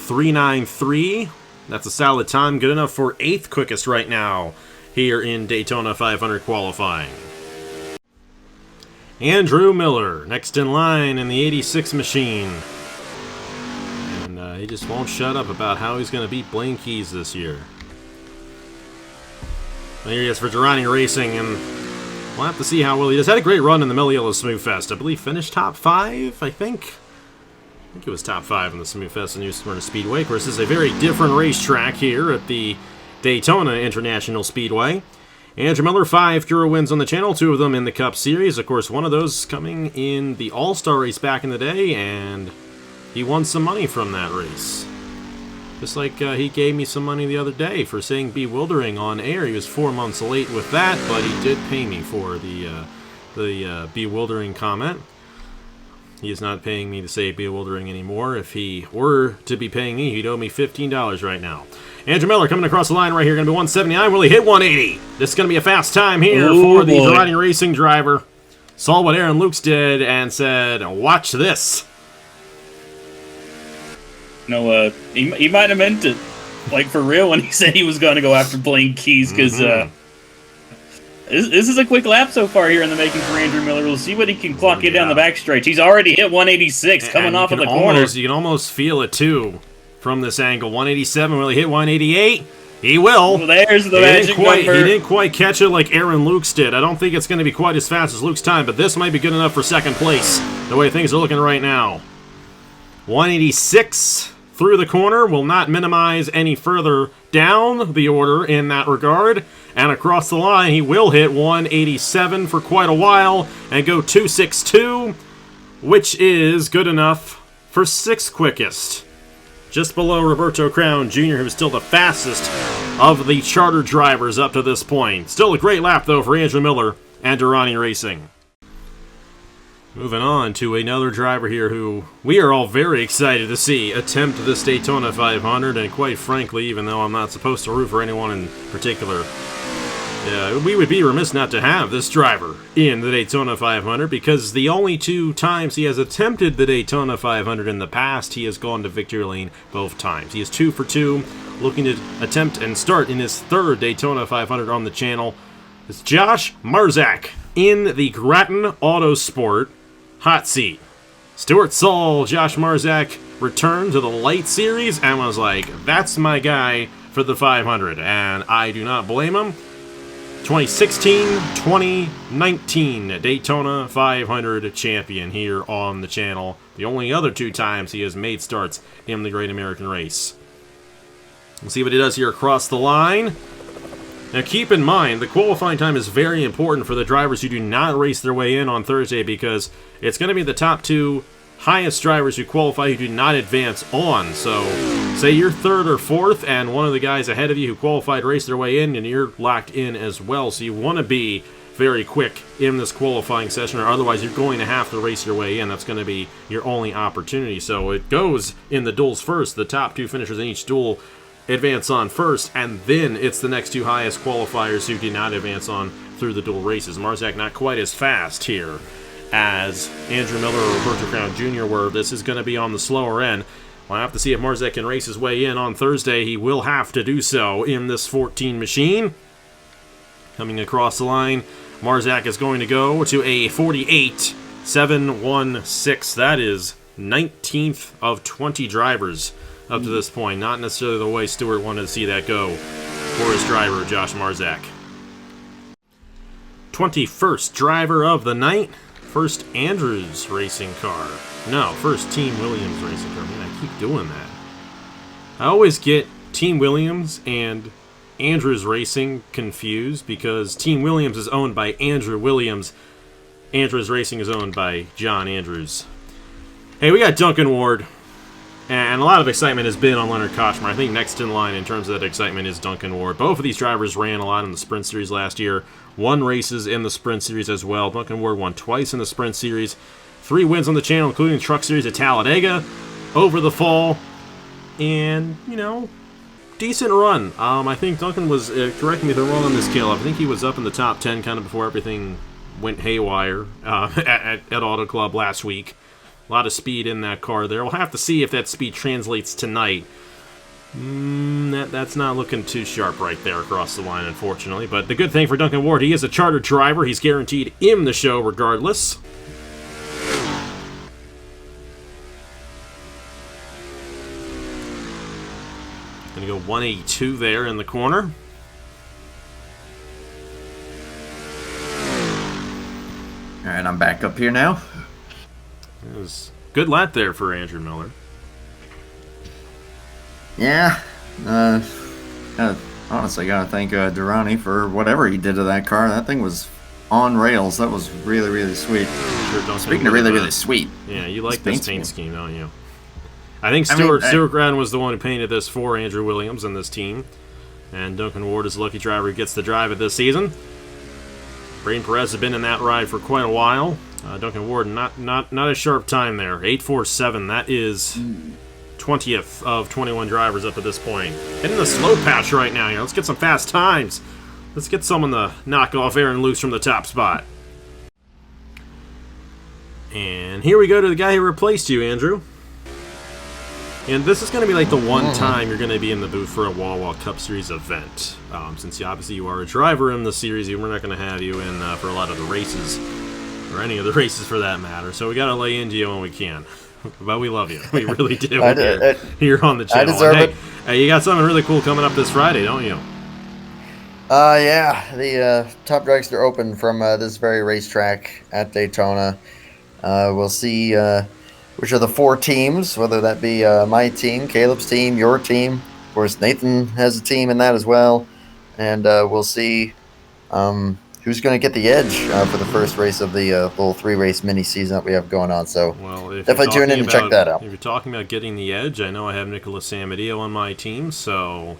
393. That's a solid time. Good enough for 8th quickest right now here in Daytona 500 qualifying. Andrew Miller, next in line in the 86 machine. And he just won't shut up about how he's going to beat Blaine Keys this year. There he is for Darien Racing, and we'll have to see how well he does. Had a great run in the Mello Smooth Fest. I believe finished top 5, I think it was top 5 in the Smooth Fest in New Smyrna Speedway. Of course, this is a very different racetrack here at the Daytona International Speedway. Andrew Miller, 5 Cura wins on the channel, 2 of them in the Cup Series. Of course, one of those coming in the All-Star race back in the day, and he won some money from that race. Just like he gave me some money the other day for saying bewildering on air. He was 4 months late with that, but he did pay me for the bewildering comment. He is not paying me to say bewildering anymore. If he were to be paying me, he'd owe me $15 right now. Andrew Miller coming across the line right here. Going to be 179. Will he hit 180? This is going to be a fast time here for the Darien Racing driver. Saw what Aaron Lukes did and said, watch this. No, he might have meant it, like, for real when he said he was going to go after Blaine Keys, because this is a quick lap so far here in the making for Andrew Miller. We'll see what he can clock in down the backstretch. He's already hit 186 coming off of the corner. You can almost feel it, too, from this angle. 187, will he hit 188? He will. Well, there's the magic number. He didn't quite catch it like Aaron Lukes did. I don't think it's going to be quite as fast as Luke's time, but this might be good enough for second place, the way things are looking right now. 186 through the corner will not minimize any further down the order in that regard. And across the line, he will hit 187 for quite a while and go 262, which is good enough for 6th quickest. Just below Roberto Crown Jr., who's still the fastest of the charter drivers up to this point. Still a great lap, though, for Andrew Miller and Darien Racing. Moving on to another driver here who we are all very excited to see attempt this Daytona 500, and quite frankly, even though I'm not supposed to root for anyone in particular, we would be remiss not to have this driver in the Daytona 500, because the only 2 times he has attempted the Daytona 500 in the past, he has gone to victory lane both times. He is 2 for 2, looking to attempt and start in his 3rd Daytona 500 on the channel. It's Josh Marzak in the Grattan Autosport hot seat. Stuart saw Josh Marzak return to the Light Series and was like, that's my guy for the 500, and I do not blame him. 2016, 2019 Daytona 500 champion here on the channel. The only other 2 times he has made starts in the Great American Race. We'll see what he does here across the line. Now keep in mind, the qualifying time is very important for the drivers who do not race their way in on Thursday, because it's going to be the top 2 highest drivers who qualify who do not advance on. So, say you're 3rd or 4th, and one of the guys ahead of you who qualified race their way in, and you're locked in as well. So you want to be very quick in this qualifying session, or otherwise you're going to have to race your way in. That's going to be your only opportunity. So it goes in the duels first. The top 2 finishers in each duel advance on first, and then it's the next 2 highest qualifiers who did not advance on through the dual races. Marzak not quite as fast here as Andrew Miller or Roberto Crown Jr. were. This is going to be on the slower end. We'll have to see if Marzak can race his way in on Thursday. He will have to do so in this 14 machine. Coming across the line, Marzak is going to go to a 48.716. That is 19th of 20 drivers up to this point. Not necessarily the way Stewart wanted to see that go for his driver, Josh Marzak. 21st driver of the night. First Andrews racing car. No, first Team Williams racing car. Man, I keep doing that. I always get Team Williams and Andrews Racing confused, because Team Williams is owned by Andrew Williams. Andrews Racing is owned by John Andrews. Hey, we got Duncan Ward. And a lot of excitement has been on Lenard Kocsmar. I think next in line in terms of that excitement is Duncan Ward. Both of these drivers ran a lot in the Sprint Series last year. Won races in the Sprint Series as well. Duncan Ward won twice in the Sprint Series. 3 wins on the channel, including the Truck Series at Talladega over the fall. And, you know, decent run. I think Duncan was, correct me if I'm wrong on this, Caleb, I think he was up in the top 10 kind of before everything went haywire at Auto Club last week. A lot of speed in that car there. We'll have to see if that speed translates tonight. That's not looking too sharp right there across the line, unfortunately. But the good thing for Duncan Ward, he is a chartered driver. He's guaranteed in the show regardless. Going to go 182 there in the corner. All right, I'm back up here now. It was a good lap there for Andrew Miller. Yeah. Honestly, gotta thank Durrani for whatever he did to that car. That thing was on rails. That was really, really sweet. Sure, Speaking of really, really sweet. Yeah, you like this paint scheme, don't you? I think Stuart Grant was the one who painted this for Andrew Williams and this team. And Duncan Ward is the lucky driver who gets to drive it this season. Bryon Perez has been in that ride for quite a while. Duncan Ward, not a sharp time there. 8.47, that is 20th of 21 drivers up at this point. Hitting the slow patch right now here. Let's get some fast times. Let's get someone to knock off Aaron Luce from the top spot. And here we go to the guy who replaced you, Andrew. And this is going to be like the one time you're going to be in the booth for a Wawa Cup Series event. Since obviously you are a driver in the series, we're not going to have you in for a lot of the races, or any of the races for that matter. So we got to lay into you when we can. But we love you. We really do. Here on the channel. I deserve it. Hey, you got something really cool coming up this Friday, don't you? Yeah. The Top Dragster Open from this very racetrack at Daytona. We'll see which are the 4 teams, whether that be my team, Caleb's team, your team. Of course, Nathan has a team in that as well. And we'll see who's going to get the edge for the first race of the little 3-race mini season that we have going on. So definitely tune in and check that out. If you're talking about getting the edge, I know I have Nicholas Samadio on my team, so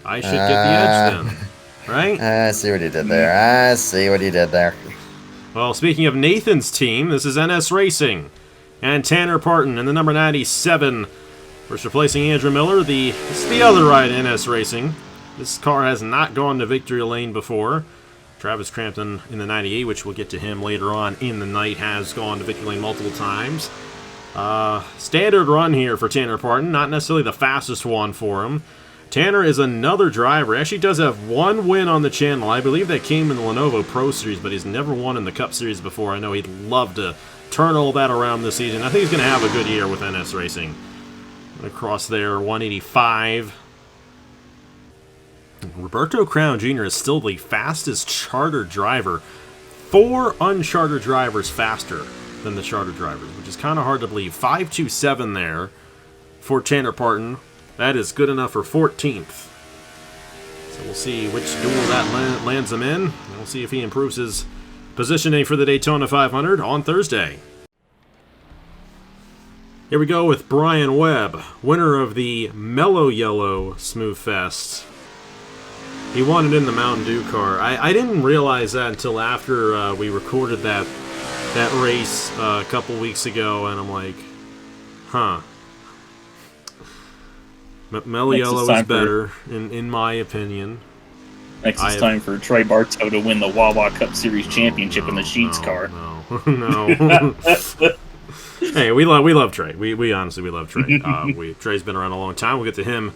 I should get the edge then, right? I see what he did there. Well, speaking of Nathan's team, this is NS Racing. And Tanner Partin in the number 97. First replacing Andrew Miller. This is the other ride in NS Racing. This car has not gone to victory lane before. Travis Crampton in the 98, which we'll get to him later on in the night, has gone to victory lane multiple times. Standard run here for Tanner Partin. Not necessarily the fastest one for him. Tanner is another driver. Actually does have one win on the channel. I believe that came in the Lenovo Pro Series, but he's never won in the Cup Series before. I know he'd love to turn all that around this season. I think he's going to have a good year with NS Racing. Across there, 185. Roberto Crown Jr. is still the fastest charter driver. 4 unchartered drivers faster than the charter drivers, which is kind of hard to believe. 5.27 there for Tanner Partin. That is good enough for 14th. So we'll see which duel that lands him in. And we'll see if he improves his positioning for the Daytona 500 on Thursday. Here we go with Bryon Webb, winner of the Mello Yello Smooth Fest. He won it in the Mountain Dew car. I didn't realize that until after we recorded that race a couple weeks ago, and I'm like, huh. Mello Yello is better, in my opinion. Next it's time for Trey Bartow to win the Wawa Cup Series Championship in the Sheets car. No. Hey, we love Trey. We honestly love Trey. Trey's been around a long time. We'll get to him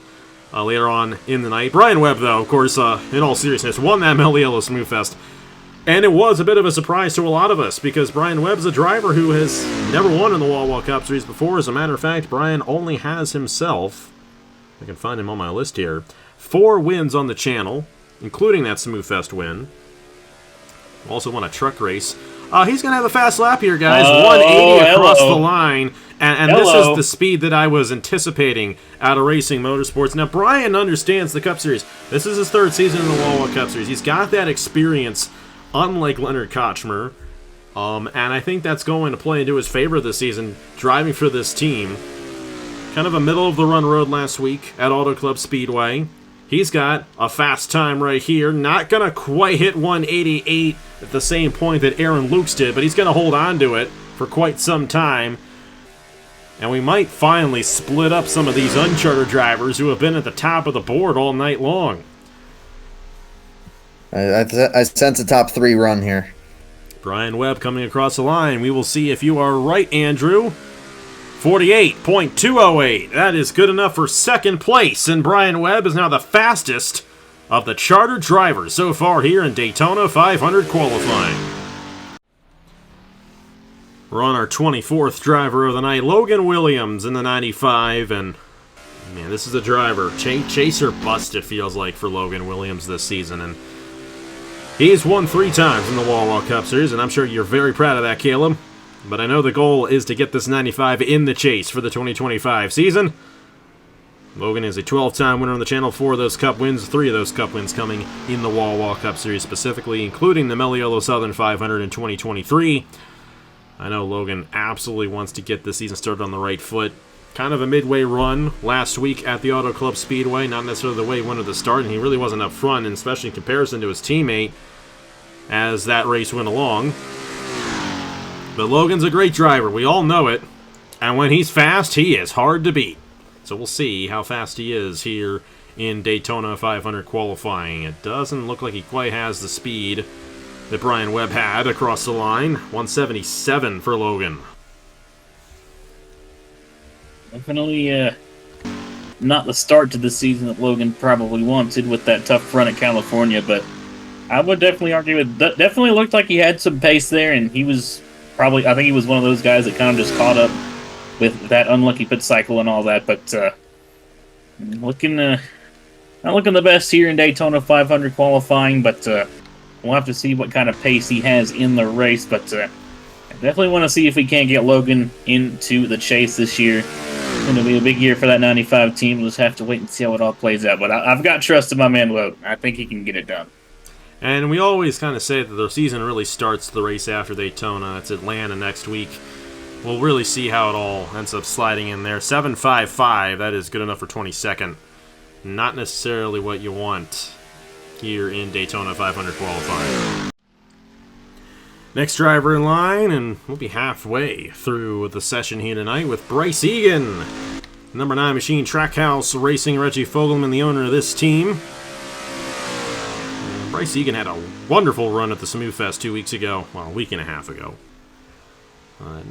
later on in the night. Bryon Webb, though, of course, in all seriousness, won that Mello Yello Smooth Fest. And it was a bit of a surprise to a lot of us, because Bryon Webb's a driver who has never won in the Wawa Cup Series before. As a matter of fact, Bryon only has himself, I can find him on my list here, 4 wins on the channel, including that Smooth Fest win. Also won a truck race. He's going to have a fast lap here, guys. 180 across the line. And this is the speed that I was anticipating out of Racing Motorsports. Now, Bryon understands the Cup Series. This is his 3rd season in the Wawa Cup Series. He's got that experience, unlike Lenard Kocsmar. And I think that's going to play into his favor this season, driving for this team. Kind of a middle-of-the-run road last week at Auto Club Speedway. He's got a fast time right here. Not going to quite hit 188 at the same point that Aaron Lukes did, but he's going to hold on to it for quite some time. And we might finally split up some of these Unchartered drivers who have been at the top of the board all night long. I sense a top 3 run here. Bryon Webb coming across the line. We will see if you are right, Andrew. 48.208. That is good enough for second place. And Bryon Webb is now the fastest of the chartered drivers so far here in Daytona 500 qualifying. We're on our 24th driver of the night, Logan Williams in the 95, and man, this is a driver. Chaser bust, it feels like, for Logan Williams this season, and he's won 3 times in the Wawa Cup Series, and I'm sure you're very proud of that, Caleb. But I know the goal is to get this 95 in the chase for the 2025 season. Logan is a 12-time winner on the channel, 4 of those Cup wins, 3 of those Cup wins coming in the Wawa Cup Series specifically, including the Mello Southern 500 in 2023. I know Logan absolutely wants to get this season started on the right foot. Kind of a midway run last week at the Auto Club Speedway, not necessarily the way he wanted to start, and he really wasn't up front, and especially in comparison to his teammate as that race went along. But Logan's a great driver, we all know it, and when he's fast, he is hard to beat. So we'll see how fast he is here in Daytona 500 qualifying. It doesn't look like he quite has the speed that Bryon Webb had across the line. 177 for Logan. Definitely not the start to the season that Logan probably wanted with that tough run at California, but I would definitely argue it definitely looked like he had some pace there, and he was probably, I think he was one of those guys that kind of just caught up with that unlucky pit cycle and all that, but not looking the best here in Daytona 500 qualifying, but we'll have to see what kind of pace he has in the race, but I definitely want to see if we can't get Logan into the chase this year. It's going to be a big year for that 95 team. We'll just have to wait and see how it all plays out, but I've got trust in my man Logan. I think he can get it done. And we always kind of say that the season really starts the race after Daytona. It's Atlanta next week. We'll really see how it all ends up sliding in there. 7.55, that is good enough for 22nd. Not necessarily what you want here in Daytona 500 qualifying. Next driver in line, and we'll be halfway through the session here tonight with Bryce Egan. Number 9 Machine Trackhouse Racing, Reggie Fogelman, the owner of this team. And Bryce Egan had a wonderful run at the Smooth Fest 2 weeks ago. Well, a week and a half ago.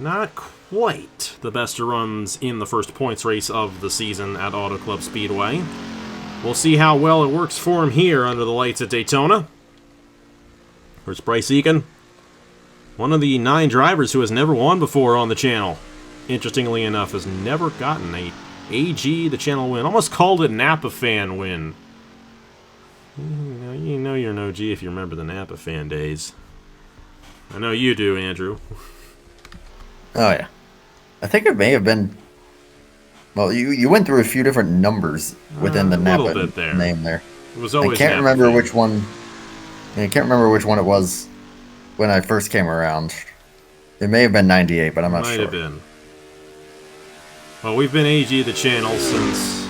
Not quite the best of runs in the first points race of the season at Auto Club Speedway. We'll see how well it works for him here under the lights at Daytona. Here's Bryce Egan, one of the 9 drivers who has never won before on the channel. Interestingly enough, has never gotten a AG the channel win. Almost called it Napa fan win. You know you're an OG if you remember the Napa fan days. I know you do, Andrew. Oh, yeah. I think it may have been... Well, you went through a few different numbers within the Napa name there. It was always I can't remember which one... I can't remember which one it was when I first came around. It may have been 98, but I'm not sure. Might have been. Well, we've been AG the channel since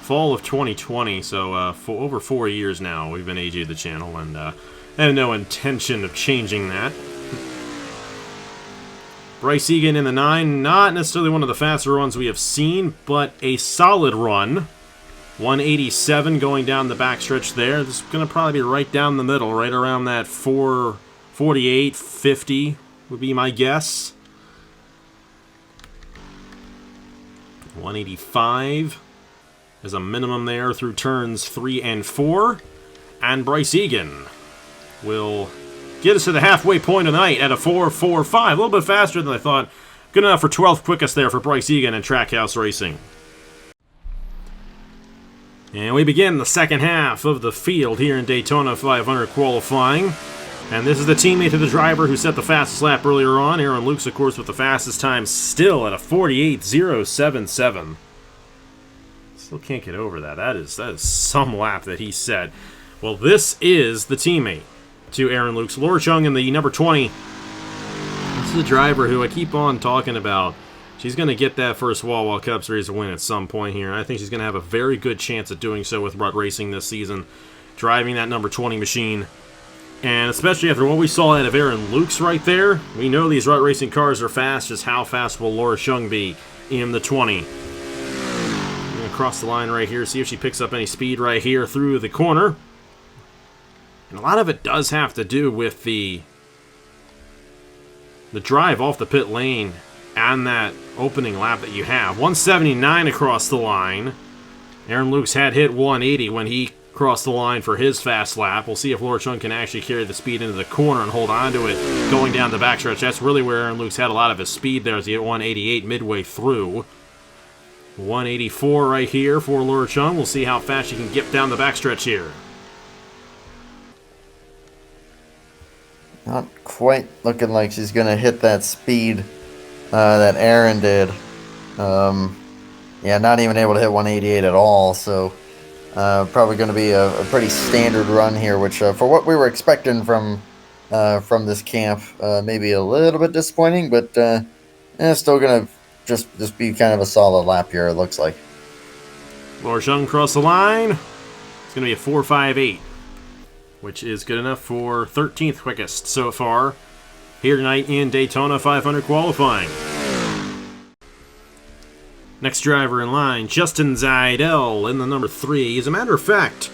fall of 2020, so for over 4 years now we've been AG the channel, and I have no intention of changing that. Bryce Egan in the 9, not necessarily one of the faster runs we have seen, but a solid run. 187 going down the backstretch there. This is going to probably be right down the middle, right around that 448, 50 would be my guess. 185 is a minimum there through turns 3 and 4. And Bryce Egan will get us to the halfway point of the night at a 4.45. A little bit faster than I thought. Good enough for 12th quickest there for Bryce Egan and Trackhouse Racing. And we begin the second half of the field here in Daytona 500 qualifying. And this is the teammate of the driver who set the fastest lap earlier on. Aaron Lukes, of course, with the fastest time still at a 48.077. Still can't get over that. That is some lap that he set. Well, this is the teammate to Aaron Lukes. Laura Chung in the number 20. This is the driver who I keep on talking about. She's going to get that first Wawa Cup Series win at some point here. I think she's going to have a very good chance at doing so with Rut Racing this season. Driving that number 20 machine. And especially after what we saw out of Aaron Lukes right there, we know these rut racing cars are fast. Just how fast will Laura Shung be in the 20? I'm going to cross the line right here, see if she picks up any speed right here through the corner. And a lot of it does have to do with the drive off the pit lane and that opening lap that you have. 179 across the line. Aaron Lukes had hit 180 when he crossed the line for his fast lap. We'll see if Laura Chung can actually carry the speed into the corner and hold on to it going down the backstretch. That's really where Aaron Lukes had a lot of his speed there as he hit 188 midway through. 184 right here for Laura Chung. We'll see how fast she can get down the backstretch here. Not quite looking like she's going to hit that speed that Aaron did. Yeah, not even able to hit 188 at all, so probably going to be a pretty standard run here, which for what we were expecting from this camp, maybe a little bit disappointing, but still going to just be kind of a solid lap here, it looks like. Laura Chung crossed the line. It's going to be a 4.58, which is good enough for 13th quickest so far here tonight in Daytona 500 qualifying. Next driver in line, Justin Zaidel in the number 3. As a matter of fact,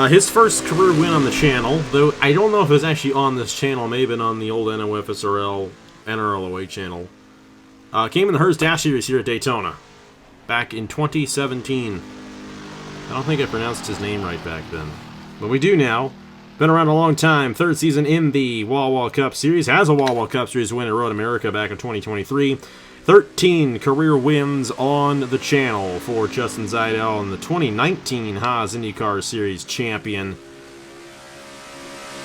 his first career win on the channel, though I don't know if it was actually on this channel, may have been on the old NOFSRL NRLOA channel, came in the Hers Dash Series here at Daytona back in 2017. I don't think I pronounced his name right back then, but we do now. Been around a long time. Third season in the Wawa Cup Series. Has a Wawa Cup Series win at Road America back in 2023. 13 career wins on the channel for Justin Zaidel and the 2019 Haas IndyCar Series champion.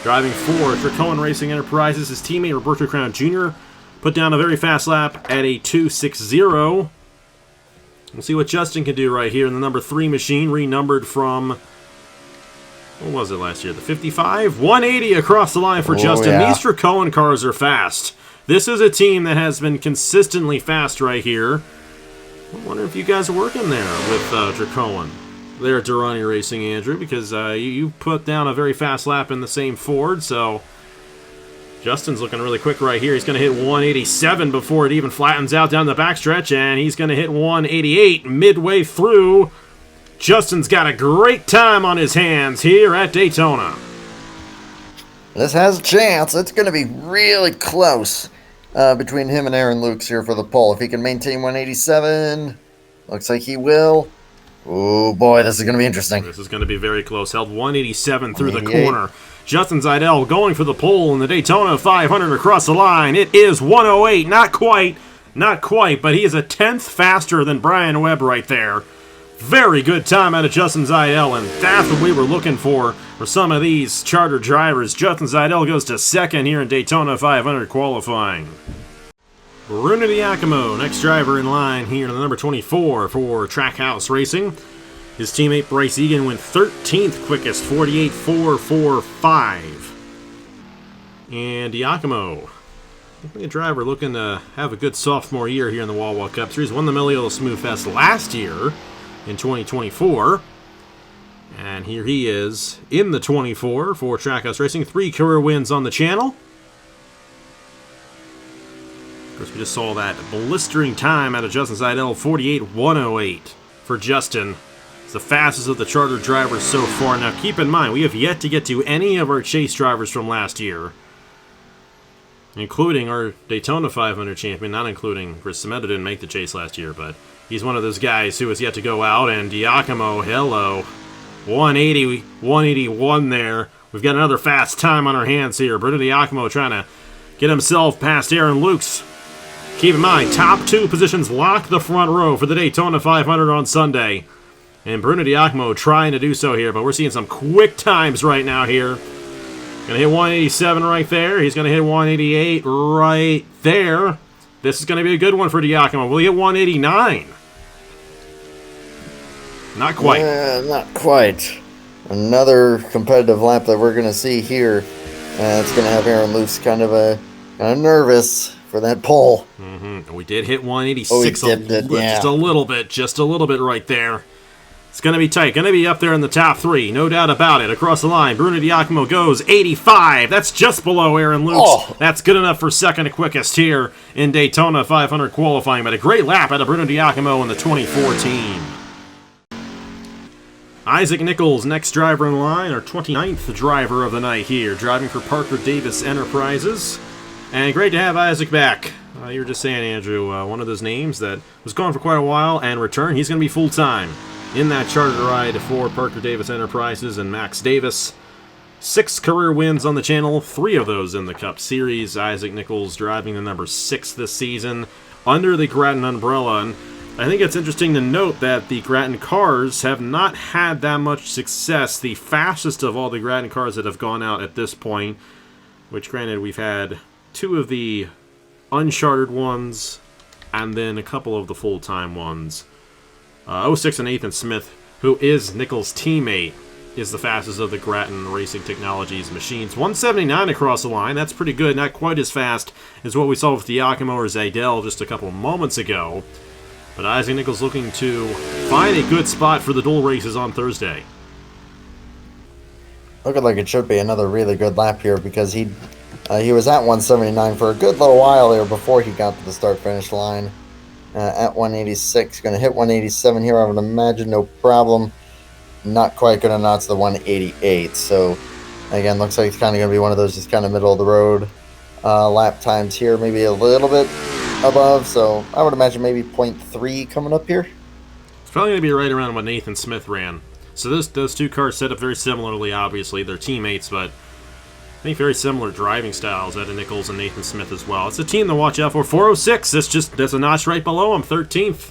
Driving for Dracoan Racing Enterprises, his teammate Roberto Crown Jr. put down a very fast lap at a 2.60. We'll see what Justin can do right here in the number 3 machine, renumbered from, what was it last year, the 55? 180 across the line for Justin. Yeah. These Dracoan cars are fast. This is a team that has been consistently fast right here. I wonder if you guys are working there with Dracoan. There at Durrani Racing, Andrew, because you put down a very fast lap in the same Ford, so Justin's looking really quick right here. He's going to hit 187 before it even flattens out down the backstretch, and he's going to hit 188 midway through. Justin's got a great time on his hands here at Daytona. This has a chance. It's going to be really close between him and Aaron Lukes here for the pole. If he can maintain 187, looks like he will. Oh boy, this is going to be interesting. This is going to be very close. Held 187 through the corner. Justin Zaidel going for the pole in the Daytona 500 across the line. It is 108. Not quite, but he is a tenth faster than Bryon Webb right there. Very good time out of Justin Zaidel, and that's what we were looking for some of these charter drivers. Justin Zaidel goes to second here in Daytona 500 qualifying. Bruno Diacomo, next driver in line here in the number 24 for Trackhouse Racing. His teammate Bryce Egan went 13th quickest, 48.445. And Diacomo, a driver looking to have a good sophomore year here in the Wawa Cup Series. Won the Mello Smooth Fest last year in 2024. And here he is in the 24 for Trackhouse Racing. 3 career wins on the channel. Of course, we just saw that blistering time out of Justin Zaidel, 48.108 for Justin. It's the fastest of the charter drivers so far. Now, keep in mind, we have yet to get to any of our chase drivers from last year, including our Daytona 500 champion, not including Chris Semeta didn't make the chase last year, but he's one of those guys who has yet to go out. And Diacomo, hello. 180, 181 there. We've got another fast time on our hands here. Bruno Diacomo trying to get himself past Aaron Lukes. Keep in mind, top 2 positions lock the front row for the Daytona 500 on Sunday. And Bruno Diacomo trying to do so here, but we're seeing some quick times right now here. Going to hit 187 right there. He's going to hit 188 right there. This is going to be a good one for Diacomo. Will he hit 189? Not quite. Not quite. Another competitive lap that we're going to see here. It's going to have Aaron Lukes kind of nervous for that pole. We did hit 186 just a little bit right there. It's going to be tight. Going to be up there in the top 3. No doubt about it. Across the line, Bruno Diacomo goes 85. That's just below Aaron Lukes. Oh. That's good enough for second to quickest here in Daytona 500 qualifying. But a great lap out of Bruno Diacomo in the 2014. Isaac Nichols, next driver in line, our 29th driver of the night here, driving for Parker Davis Enterprises. And great to have Isaac back. You were just saying, Andrew, one of those names that was gone for quite a while and returned. He's going to be full-time in that charter ride for Parker Davis Enterprises and Max Davis. 6 career wins on the channel, 3 of those in the Cup Series. Isaac Nichols driving the number 6 this season under the Grattan umbrella. And I think it's interesting to note that the Grattan cars have not had that much success. The fastest of all the Grattan cars that have gone out at this point, which granted we've had 2 of the Unchartered ones and then a couple of the full-time ones. 06 and Nathan Smith, who is Nichols' teammate, is the fastest of the Grattan Racing Technologies machines. 179 across the line. That's pretty good. Not quite as fast as what we saw with Diacomo or Zaydell just a couple moments ago. But Isaac Nichols looking to find a good spot for the dual races on Thursday. Looking like it should be another really good lap here because he was at 179 for a good little while there before he got to the start-finish line. At 186, going to hit 187 here, I would imagine, no problem. Not quite going to notch the 188, so again, looks like it's kind of going to be one of those just kind of middle-of-the-road lap times here, maybe a little bit above, so I would imagine maybe 0.3 coming up here. It's probably going to be right around what Nathan Smith ran. So those 2 cars set up very similarly, obviously. They're teammates, but I think very similar driving styles out of Nichols and Nathan Smith as well. It's a team to watch out for. 406, that's a notch right below him, 13th.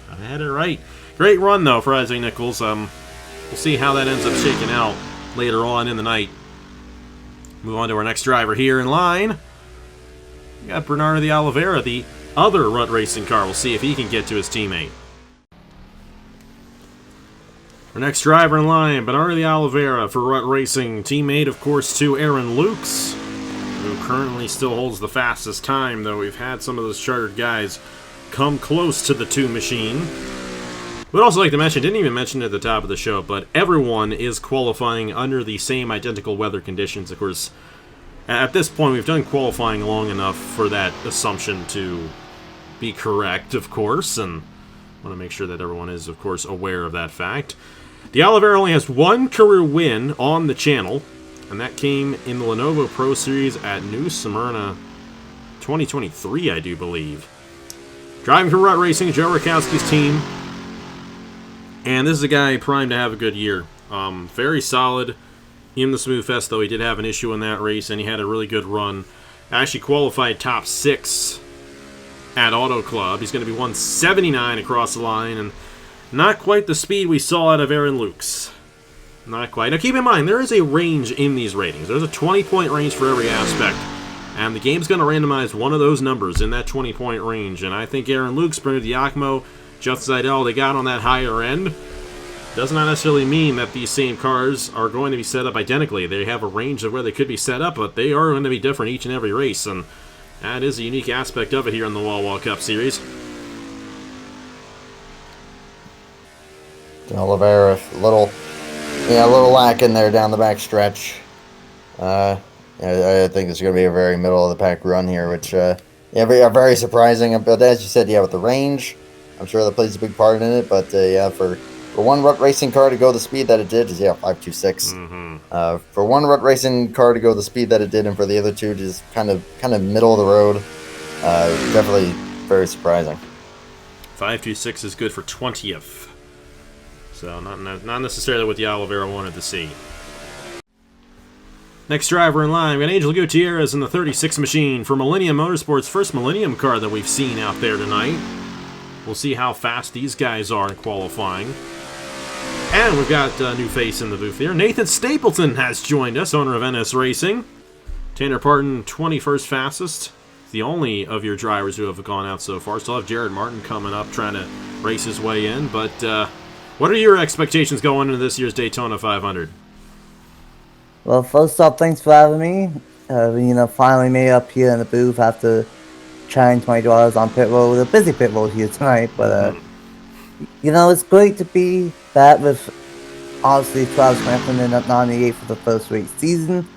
I had it right. Great run, though, for Isaac Nichols. We'll see how that ends up shaking out later on in the night. Move on to our next driver here in line. We got Bernardo de Oliveira, the other Runt Racing car. We'll see if he can get to his teammate. Our next driver in line, Bernardo de Oliveira for Runt Racing. Teammate, of course, to Aaron Lukes, who currently still holds the fastest time, though we've had some of those chartered guys come close to the 2 machine. We'd also like to mention, didn't even mention it at the top of the show, but everyone is qualifying under the same identical weather conditions. Of course, at this point, we've done qualifying long enough for that assumption to be correct, of course, and I want to make sure that everyone is, of course, aware of that fact. De Oliveira only has 1 career win on the channel, and that came in the Lenovo Pro Series at New Smyrna 2023, I do believe. Driving for Runt Racing, Joe Rakowski's team. And this is a guy primed to have a good year. Very solid in the Smooth Fest, though he did have an issue in that race, and he had a really good run. Actually qualified top 6 at Auto Club. He's going to be 179 across the line, and not quite the speed we saw out of Aaron Lukes. Not quite. Now keep in mind, there is a range in these ratings. There's a 20-point range for every aspect. And the game's going to randomize one of those numbers in that 20-point range. And I think Aaron Lukes, Bruno Diacomo, Justin Zaydell, they got on that higher end. Does not necessarily mean that these same cars are going to be set up identically. They have a range of where they could be set up, but they are going to be different each and every race. And that is a unique aspect of it here in the Wawa Cup Series. Oliveira, a little lack in there down the back stretch. I think it's going to be a very middle of the pack run here, which very surprising. But as you said, with the range, I'm sure that plays a big part in it. But for one Runt Racing car to go the speed that it did, is 526. Mm-hmm. For one Runt Racing car to go the speed that it did, and for the other 2 just kind of middle of the road, definitely very surprising. 526 is good for 20th. So not necessarily what the Oliveira wanted to see. Next driver in line, we got Angel Gutierrez in the 36 machine for Millennium Motorsports, first Millennium car that we've seen out there tonight. We'll see how fast these guys are in qualifying. And we've got a new face in the booth here. Nathan Stapleton has joined us, owner of NS Racing. Tanner Partin, 21st fastest. The only of your drivers who have gone out so far. Still have Jared Martin coming up, trying to race his way in, but what are your expectations going into this year's Daytona 500? Well, first off, thanks for having me. Finally made up here in the booth after trying 22 hours on pit road. A busy pit road here tonight, but You know, it's great to be back with, obviously, Travis Franklin in at 98 for the first race season.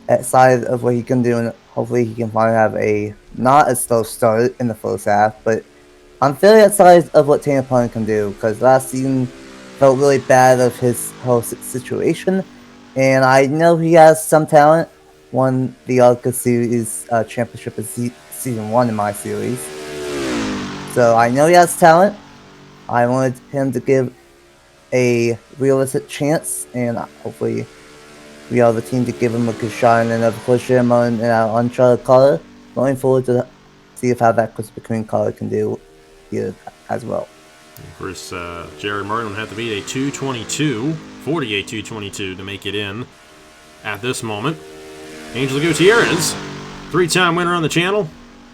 Outside of what he can do, and hopefully he can finally have a not a slow start in the first half, but I'm fairly outside of what Tanner Partin can do, because last season felt really bad of his whole situation, and I know he has some talent. Won the ARCA Series championship in season 1 in my series, so I know he has talent. I wanted him to give a realistic chance, and hopefully we are the team to give him a good shot, and then of course him on our Unchartered color. Looking forward to see if how that Krispy Kreme color can do here as well. Of course, Jared Martin would have to beat a 222, 48 222 to make it in at this moment. Angel Gutierrez, 3-time winner on the channel.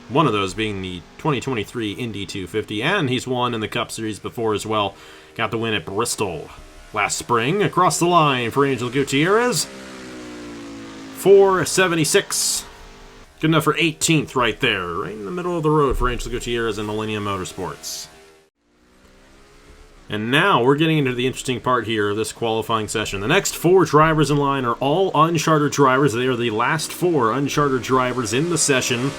One of those being the 2023 Indy 250, and he's won in the Cup Series before as well. Got the win at Bristol last spring. Across the line for Angel Gutierrez. 476. Good enough for 18th right there. Right in the middle of the road for Angel Gutierrez and Millennium Motorsports. And now we're getting into the interesting part here of this qualifying session. The next 4 drivers in line are all Unchartered drivers. They are the last 4 Unchartered drivers in the session.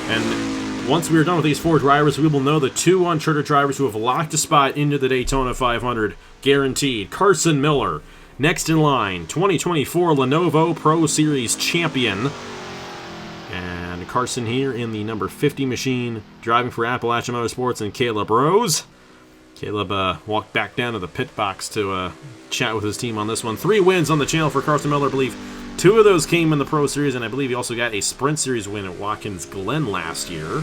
And once we are done with these 4 drivers, we will know the 2 Unchartered drivers who have locked a spot into the Daytona 500. Guaranteed. Carson Miller, next in line, 2024 Lenovo Pro Series champion. And Carson here in the number 50 machine, driving for Appalachian Motorsports, and Caleb Rose. Caleb walked back down to the pit box to chat with his team on this one. 3 wins on the channel for Carson Miller, I believe. 2 of those came in the Pro Series, and I believe he also got a Sprint Series win at Watkins Glen last year.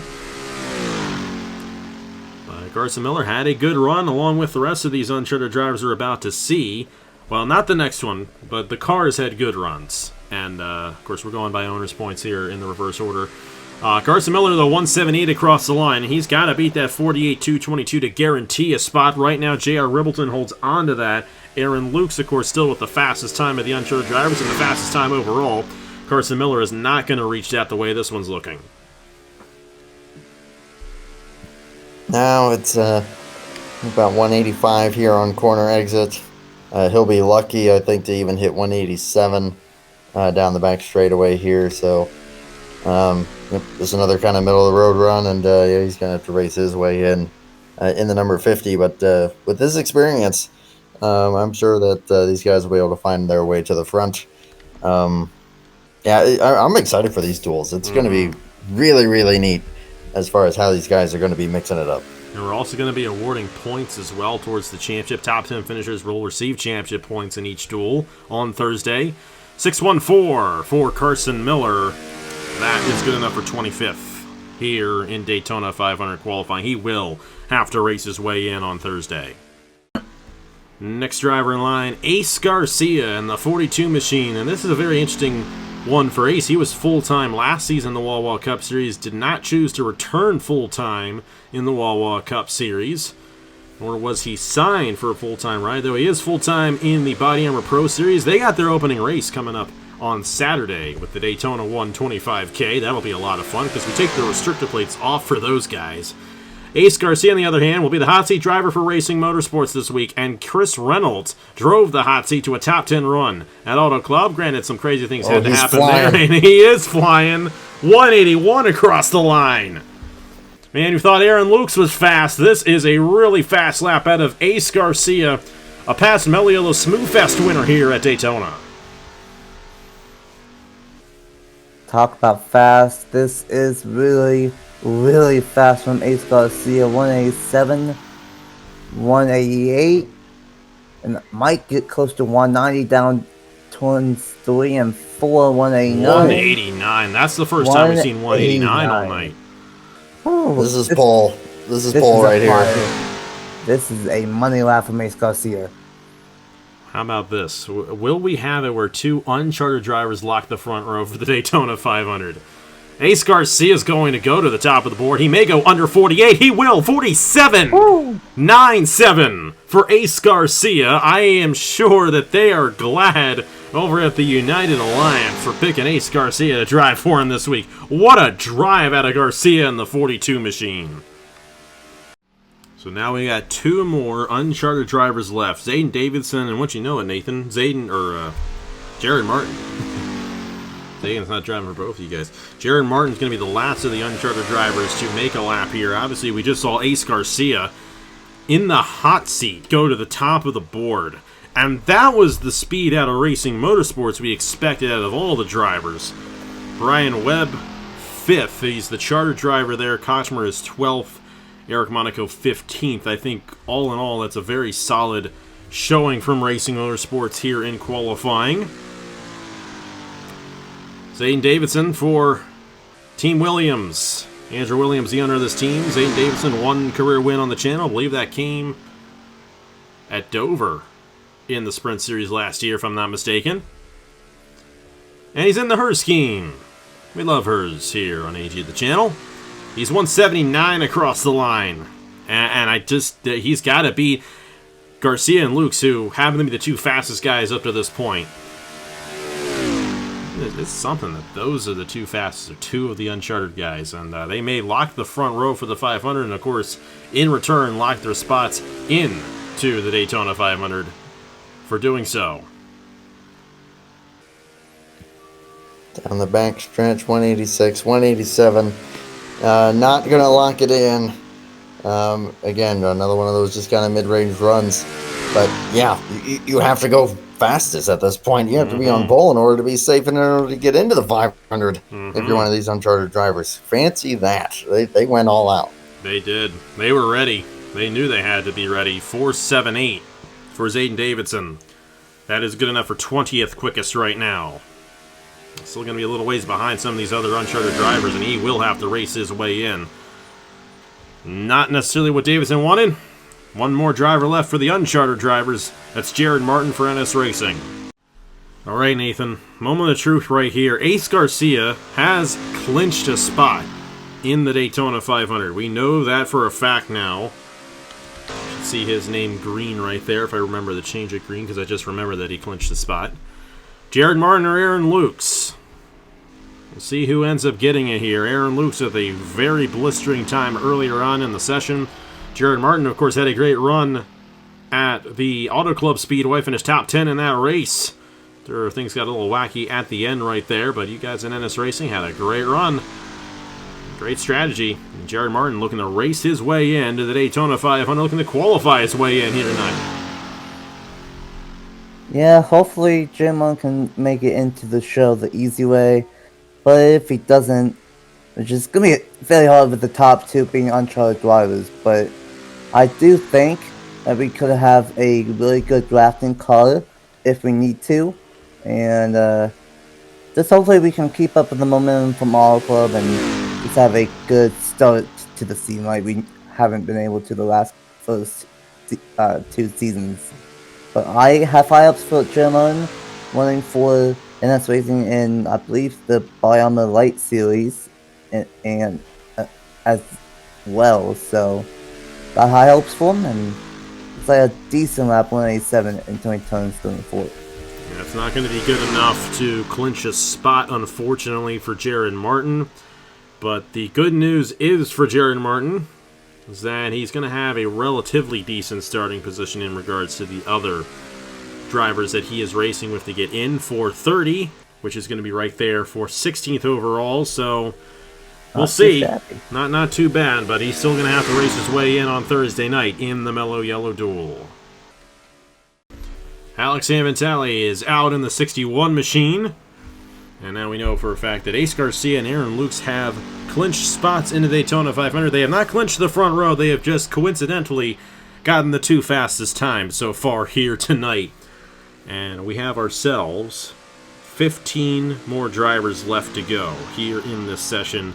Carson Miller had a good run, along with the rest of these Unchartered drivers we're about to see. Well, not the next one, but the cars had good runs. And, of course, we're going by owner's points here in the reverse order. Carson Miller, the 178 across the line. He's got to beat that 48-222 to guarantee a spot. Right now, J.R. Ribbleton holds on to that. Aaron Lukes, of course, still with the fastest time of the Unchartered drivers and the fastest time overall. Carson Miller is not going to reach that the way this one's looking. Now it's about 185 here on corner exit. He'll be lucky, I think, to even hit 187 down the back straightaway here. So just another kind of middle of the road run, and yeah, he's going to have to race his way in the number 50. But with this experience, I'm sure that these guys will be able to find their way to the front. Yeah, I'm excited for these duels. It's going to be really, really neat as far as how these guys are going to be mixing it up. And we're also going to be awarding points as well towards the championship. Top 10 finishers will receive championship points in each duel on Thursday. 614 for Carson Miller. That is good enough for 25th here in Daytona 500 qualifying. He will have to race his way in on Thursday. Next driver in line, Ace Garcia in the 42 machine. And this is a very interesting one for Ace. He was full-time last season in the Wawa Cup Series. Did not choose to return full-time in the Wawa Cup Series. Nor was he signed for a full-time ride, though he is full-time in the Body Armor Pro Series. They got their opening race coming up on Saturday with the Daytona 125K. That'll be a lot of fun because we take the restrictor plates off for those guys. Ace Garcia, on the other hand, will be the hot seat driver for Racing Motorsports this week, and Chris Reynolds drove the hot seat to a top 10 run at Auto Club. Granted, some crazy things had to happen there, and he is flying. 181 across the line. Man, you thought Aaron Lukes was fast. This is a really fast lap out of Ace Garcia, a past Mello Smooth Fest winner here at Daytona. Talk about fast. This is really, really fast from Ace Garcia. 187, 188, and might get close to 190 down towards 3 and 4, 189. 189. That's the first time we've seen 189 all night. Oh, This is pole right here. This is a money lap from Ace Garcia. How about this? Will we have it where 2 Unchartered drivers lock the front row for the Daytona 500? Ace Garcia is going to go to the top of the board. He may go under 48. He will. 47. 9-7 for Ace Garcia. I am sure that they are glad over at the United Alliance for picking Ace Garcia to drive for him this week. What a drive out of Garcia in the 42 machine. So now we got 2 more Uncharted drivers left. Zayden Davidson, and once you know it, Nathan, Jared Martin. Zayden's not driving for both of you guys. Jared Martin's going to be the last of the Uncharted drivers to make a lap here. Obviously, we just saw Ace Garcia in the hot seat go to the top of the board. And that was the speed out of Racing Motorsports we expected out of all the drivers. Bryon Webb, 5th. He's the charter driver there. Kocsmar is 12th. Eric Monaco, 15th. I think, all in all, that's a very solid showing from Racing Motorsports here in qualifying. Zayden Davidson for Team Williams. Andrew Williams, the owner of this team. Zayden Davidson, 1 career win on the channel. I believe that came at Dover in the Sprint Series last year, if I'm not mistaken. And he's in the Hers scheme. We love Hers here on AG the channel. He's 179 across the line. And he's got to beat Garcia and Lukes, who happen to be the 2 fastest guys up to this point. It's something that those are the 2 fastest, or 2 of the Uncharted guys. And they may lock the front row for the 500, and of course, in return, lock their spots into the Daytona 500 for doing so. Down the back stretch, 186, 187. Not going to lock it in. Again, another one of those just kind of mid-range runs. But yeah, you have to go fastest at this point. You have to be on pole in order to be safe and in order to get into the 500 if you're one of these Uncharted drivers. Fancy that. They went all out. They did. They were ready. They knew they had to be ready. 4.78 for Zayden Davidson. That is good enough for 20th quickest right now. Still going to be a little ways behind some of these other Uncharted drivers, and he will have to race his way in. Not necessarily what Davidson wanted. 1 more driver left for the Uncharted drivers. That's Jared Martin for NS Racing. All right, Nathan. Moment of truth right here. Ace Garcia has clinched a spot in the Daytona 500. We know that for a fact now. You should see his name green right there if I remember to change it green, because I just remember that he clinched the spot. Jared Martin or Aaron Lukes. We'll see who ends up getting it here. Aaron Lukes with a very blistering time earlier on in the session. Jared Martin, of course, had a great run at the Auto Club Speedway. Finished top 10 in that race. Things got a little wacky at the end right there, but you guys in NS Racing had a great run. Great strategy. And Jared Martin looking to race his way into the Daytona 500, looking to qualify his way in here tonight. Yeah, hopefully Jamon can make it into the show the easy way. But if he doesn't, it's just going to be very hard with the top 2 being Uncharted drivers. But I do think that we could have a really good drafting car if we need to. And just hopefully we can keep up with the momentum from Auto Club and just have a good start to the season like we haven't been able to the first 2 seasons. But I have high ups for Jamon running for NS Racing in, I believe, the Bioma Light Series and as well. So, got high hopes for him, and it's like a decent lap, 187 in 2024. Yeah, it's not going to be good enough to clinch a spot, unfortunately, for Jared Martin. But the good news is for Jared Martin is that he's going to have a relatively decent starting position in regards to the other drivers that he is racing with to get in for 30, which is going to be right there for 16th overall. So we'll see. Not too bad, but he's still going to have to race his way in on Thursday night in the Mello Yello Duel. Alex Aventali is out in the 61 machine. And now we know for a fact that Ace Garcia and Aaron Lukes have clinched spots in the Daytona 500. They have not clinched the front row. They have just coincidentally gotten the 2 fastest times so far here tonight. And we have ourselves 15 more drivers left to go here in this session.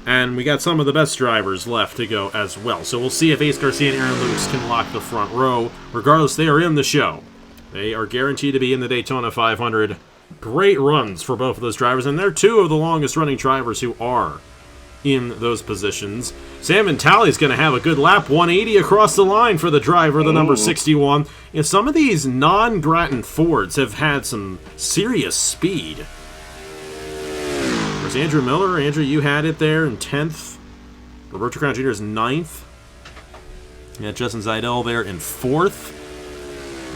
And we got some of the best drivers left to go as well. So we'll see if Ace Garcia and Aaron Lukes can lock the front row. Regardless, they are in the show. They are guaranteed to be in the Daytona 500. Great runs for both of those drivers, and they're 2 of the longest running drivers who are in those positions. Sam Ventali's going to have a good lap, 180 across the line for the driver, the number 61. You know, some of these non-Grattan Fords have had some serious speed. There's Andrew Miller. Andrew, you had it there in 10th. Roberto Crown Jr. is 9th. Yeah, Justin Zeidel there in 4th.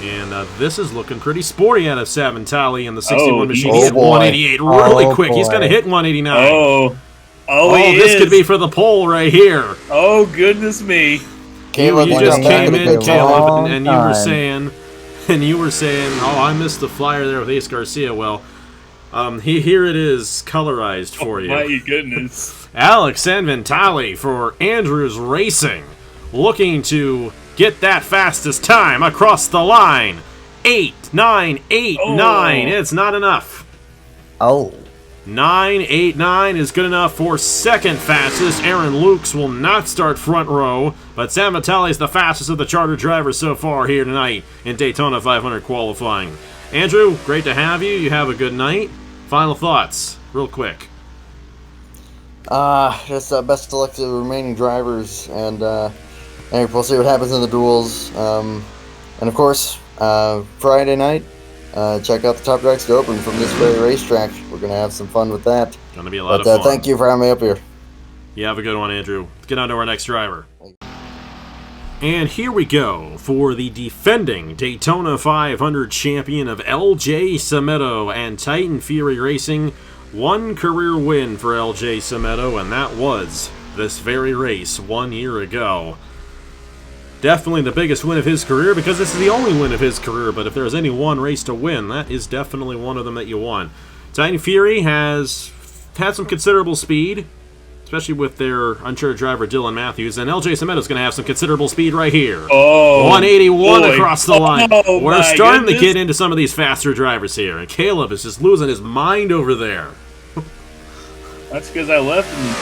And this is looking pretty sporty out of Savantali in the 61 machine. He hit 188 really quick. He's going to hit 189. This could be for the pole right here. Oh, goodness me. You just came in, Caleb, and you were saying, oh, I missed the flyer there with Ace Garcia. Well, here it is colorized for you. My goodness. Alex Savantali for Andrews Racing, looking to get that fastest time across the line. 8.989. It's not enough. 9.89 is good enough for second fastest. Aaron Lukes will not start front row, but Savantali is the fastest of the charter drivers so far here tonight in Daytona 500 qualifying. Andrew, great to have you. You have a good night. Final thoughts, real quick. Just best of luck to the remaining drivers, and we'll see what happens in the duels. And of course, Friday night, check out the Top Tracks to Open from this very racetrack. We're going to have some fun with that. Going to be a lot of fun. Thank you for having me up here. You have a good one, Andrew. Let's get on to our next driver. And here we go for the defending Daytona 500 champion of LJ Semedo and Titan Fury Racing. One career win for LJ Semedo, and that was this very race 1 year ago. Definitely the biggest win of his career, because this is the only win of his career, but if there's any one race to win, that is definitely one of them that you won. Titan Fury has had some considerable speed, especially with their Unchartered driver Dylan Mathews, and LJ Semedo is going to have some considerable speed right here. 181 across the line. We're starting to get into some of these faster drivers here, and Caleb is just losing his mind over there. That's because I left and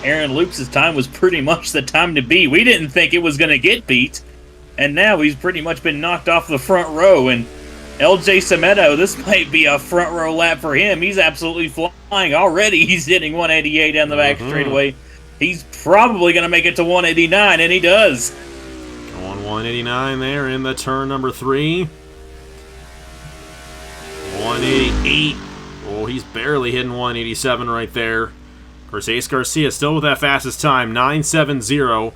Aaron Lukes' time was pretty much the time to be. We didn't think it was going to get beat, and now he's pretty much been knocked off the front row. And LJ Semedo, this might be a front row lap for him. He's absolutely flying already. He's hitting 188 down the back straightaway. He's probably going to make it to 189, and he does. Going 189 there in the turn number 3. 188. Oh, he's barely hitting 187 right there. Of course, Ace Garcia still with that fastest time, 9.70.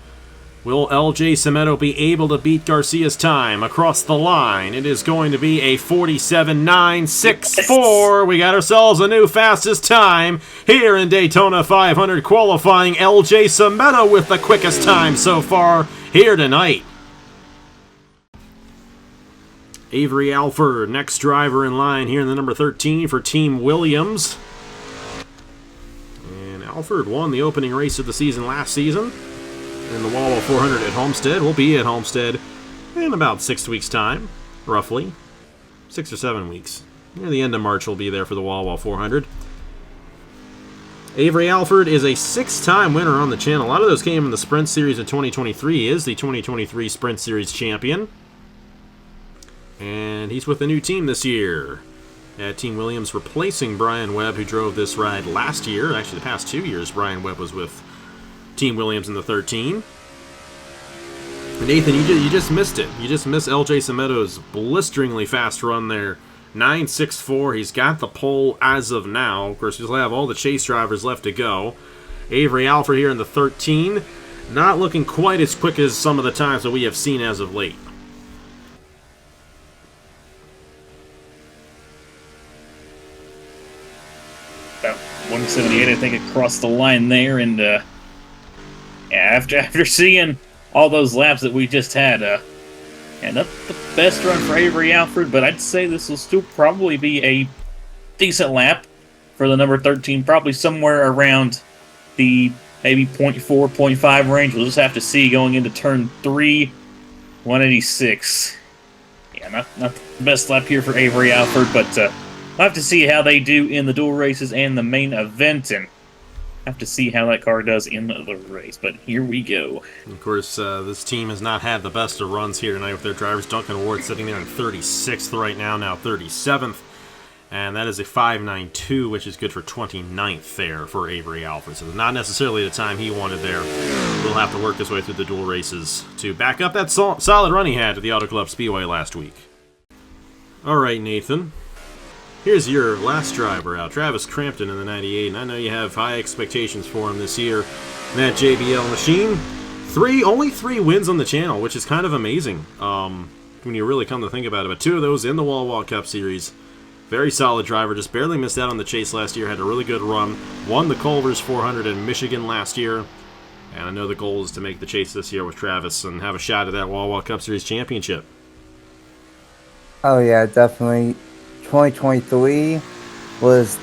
Will LJ Semedo be able to beat Garcia's time across the line? It is going to be a 47.964. We got ourselves a new fastest time here in Daytona 500 qualifying. LJ Semedo with the quickest time so far here tonight. Avery Alford, next driver in line here in the number 13 for Team Williams. And Alford won the opening race of the season last season in the Wawa 400 at Homestead. We'll be at Homestead in about 6 weeks' time, roughly. 6 or 7 weeks. Near the end of March, we'll be there for the Wawa 400. Avery Alford is a 6-time winner on the channel. A lot of those came in the Sprint Series of 2023. He is the 2023 Sprint Series champion. And he's with a new team this year. At Team Williams, replacing Bryon Webb, who drove this ride last year. Actually, the past 2 years, Bryon Webb was with Team Williams in the 13. Nathan, you just missed it. You just missed LJ Semedo's blisteringly fast run there. 9.64. He's got the pole as of now. Of course, we'll have all the chase drivers left to go. Avery Alford here in the 13. Not looking quite as quick as some of the times that we have seen as of late. About 178, I think, across the line there, and after seeing all those laps that we just had, and not the best run for Avery Alford, but I'd say this will still probably be a decent lap for the number 13, probably somewhere around the maybe 0.4, 0.5 range. We'll just have to see going into turn 3, 186. Yeah, not the best lap here for Avery Alford, but we'll have to see how they do in the dual races and the main event, and have to see how that car does in the race. But here we go. Of course, this team has not had the best of runs here tonight with their drivers. Duncan Ward sitting there in 36th right now 37th. And that is a 5.92, which is good for 29th there for Avery Alford. So not necessarily the time he wanted there. We'll have to work his way through the dual races to back up that solid run he had at the Auto Club Speedway last week. All right, Nathan. Here's your last driver out, Travis Crampton in the 98, and I know you have high expectations for him this year in that JBL machine. Only three wins on the channel, which is kind of amazing when you really come to think about it. But 2 of those in the Wawa Cup Series. Very solid driver, just barely missed out on the chase last year, had a really good run. Won the Culver's 400 in Michigan last year. And I know the goal is to make the chase this year with Travis and have a shot at that Wawa Cup Series championship. Oh yeah, definitely. 2023 was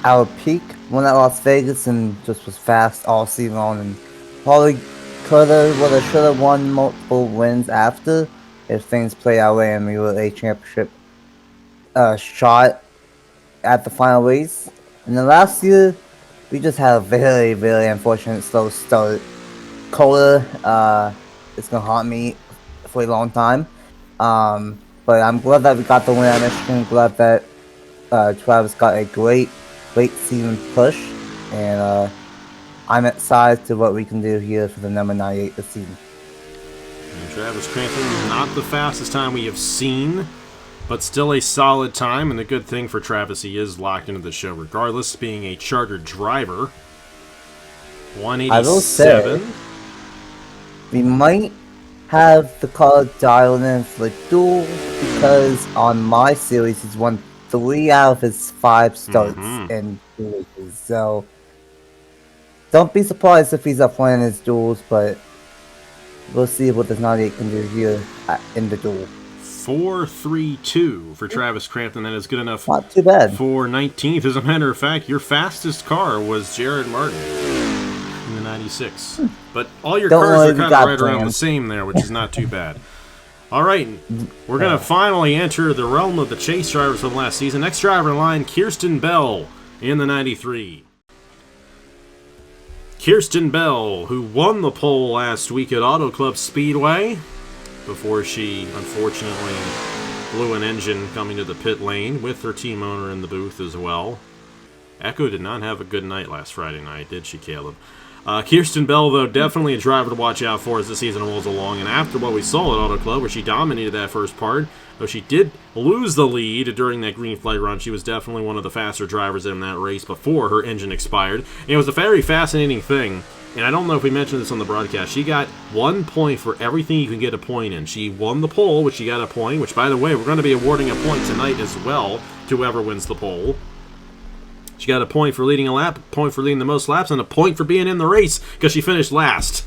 our peak when at Las Vegas and just was fast all season long, and probably woulda, shoulda won multiple wins after if things play our way and we were a championship shot at the final race. And then last year, we just had a very, very unfortunate slow start. Cola is gonna haunt me for a long time. But I'm glad that we got the win at Michigan. Glad that Travis got a great season push, and I'm excited to what we can do here for the number 98 this season. And Travis Crampton, not the fastest time we have seen, but still a solid time, and the good thing for Travis, he is locked into the show regardless, being a chartered driver. 187. I will say, we might have the car dialed in for the Duel, because on my series he's won 3 out of his 5 starts in 2 races. So don't be surprised if he's up winning his duels, but we'll see what this 98 can do here in the Duel. 4.32 for Travis Crampton. That is good enough. Not too bad. For 19th. As a matter of fact, your fastest car was Jared Martin in the 96. But all your cars are kind of right around the same there, which is not too bad. All right, we're going to finally enter the realm of the chase drivers from last season. Next driver in line, Kirsten Bell in the 93. Kirsten Bell, who won the pole last week at Auto Club Speedway before she unfortunately blew an engine coming to the pit lane with her team owner in the booth as well. Echo did not have a good night last Friday night, did she, Caleb? Kirsten Bell, though, definitely a driver to watch out for as the season rolls along. And after what we saw at Auto Club, where she dominated that first part, though she did lose the lead during that green flag run, she was definitely one of the faster drivers in that race before her engine expired. And it was a very fascinating thing. And I don't know if we mentioned this on the broadcast. She got 1 point for everything you can get a point in. She won the pole, which she got a point, which, by the way, we're going to be awarding a point tonight as well to whoever wins the pole. She got a point for leading a lap, a point for leading the most laps, and a point for being in the race because she finished last.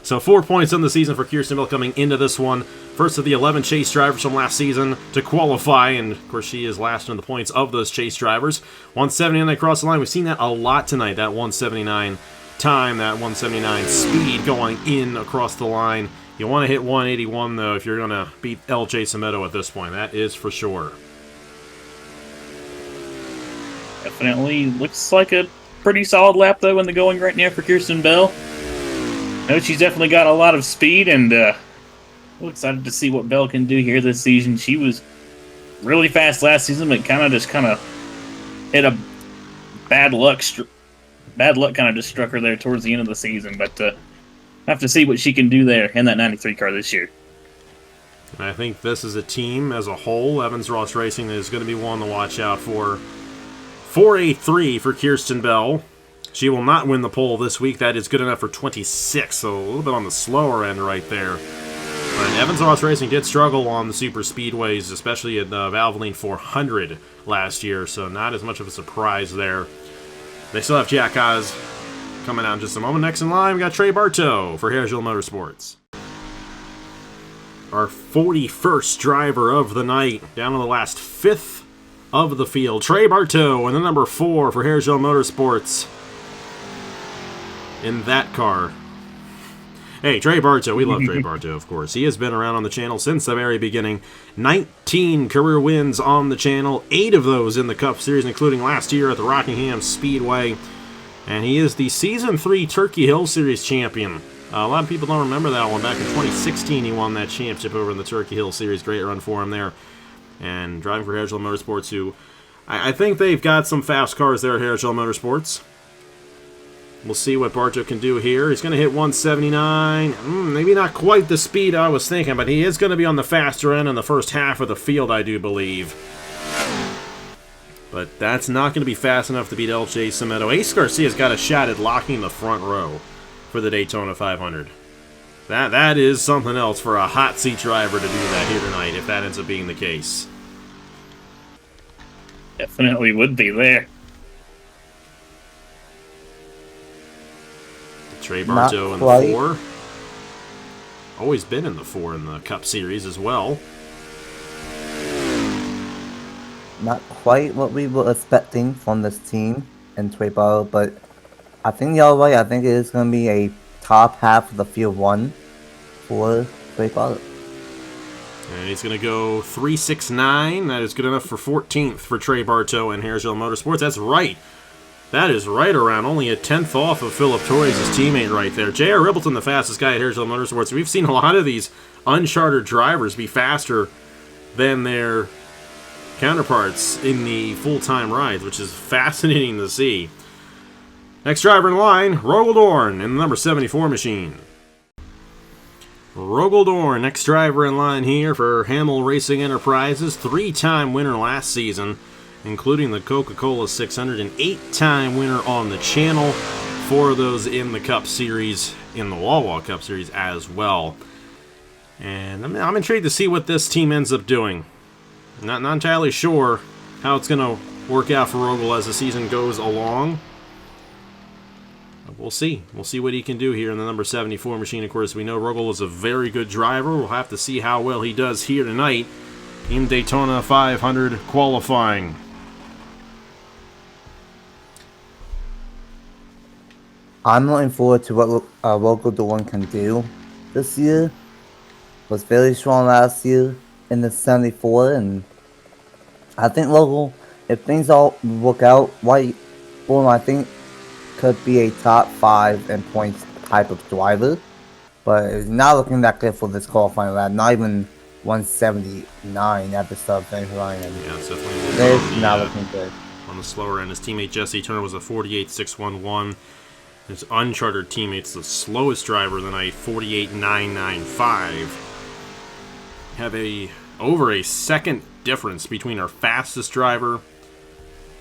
So 4 points on the season for Kirsten Bell coming into this one. First of the 11 chase drivers from last season to qualify, and of course she is last in the points of those chase drivers. 179 across the line. We've seen that a lot tonight, that 179 time, that 179 speed going in across the line. You want to hit 181, though, if you're going to beat L.J. Semedo at this point. That is for sure. Definitely looks like a pretty solid lap, though, in the going right now for Kirsten Bell. I know she's definitely got a lot of speed, and we're excited to see what Bell can do here this season. She was really fast last season, but kind of hit a bad luck kind of just struck her there towards the end of the season. But have to see what she can do there in that 93 car this year. And I think this is a team as a whole, Evans Ross Racing, that is going to be one to watch out for. 4.83 for Kirsten Bell. She will not win the pole this week. That is good enough for 26, so a little bit on the slower end right there. But Evans Ross Racing did struggle on the super speedways, especially at the Valvoline 400 last year, so not as much of a surprise there. They still have Jack Oz coming out in just a moment. Next in line, we got Trey Bartow for Harrisville Motorsports. Our 41st driver of the night, down to the last 5th of the field. Trey Bartow in the number 4 for Harrisville Motorsports. In that car. Hey, Trey Bartow. We love Trey Bartow, of course. He has been around on the channel since the very beginning. 19 career wins on the channel. 8 of those in the Cup Series, including last year at the Rockingham Speedway. And he is the Season 3 Turkey Hill Series champion. A lot of people don't remember that one. Back in 2016, he won that championship over in the Turkey Hill Series. Great run for him there. And driving for Harrisville Motorsports, who I think they've got some fast cars there at Harrisville Motorsports. We'll see what Bartow can do here. He's going to hit 179. Maybe not quite the speed I was thinking, but he is going to be on the faster end in the first half of the field, I do believe. But that's not going to be fast enough to beat L.J. Semedo. Ace Garcia's got a shot at locking the front row for the Daytona 500. That is something else for a hot seat driver to do that here tonight, if that ends up being the case. Definitely would be there. Trey Bartow in the 4. Always been in the 4 in the Cup Series as well. Not quite what we were expecting from this team in Trey Bartow, but I think the other way, I think it is going to be a top half of the field 1 for Trey Bartow. And he's going to go 3.69. That is good enough for 14th for Trey Bartow in Harrisville Motorsports. That's right. That is right around only a 10th off of Phillip Torres' teammate right there. J.R. Ribbleton, the fastest guy at Harrisville Motorsports. We've seen a lot of these Unchartered drivers be faster than their counterparts in the full-time rides, which is fascinating to see. Next driver in line, Rogeldorn in the number 74 machine. Rogeldorn, next driver in line here for Hamill Racing Enterprises, 3-time winner last season, including the Coca-Cola 600, an 8-time winner on the channel, 4 of those in the Cup Series, in the Wawa Cup Series as well. And I'm intrigued to see what this team ends up doing. Not entirely sure how it's going to work out for Rogel as the season goes along. We'll see. We'll see what he can do here in the number 74 machine. Of course, we know Rogel is a very good driver. We'll have to see how well he does here tonight in Daytona 500 qualifying. I'm looking forward to what Rogeldorn can do this year. Was very strong last year in the 74, and I think Rogel, if things all work out, Whitebourne, I think, could be a top 5 in points type of driver, but it's not looking that good for this qualifying lap. Not even 179 at the start of finish line. Yeah, it's definitely not looking good. On the slower end, his teammate Jesse Turner was a 48.611. His Unchartered teammate's the slowest driver of the night, 48.995. Have over a second difference between our fastest driver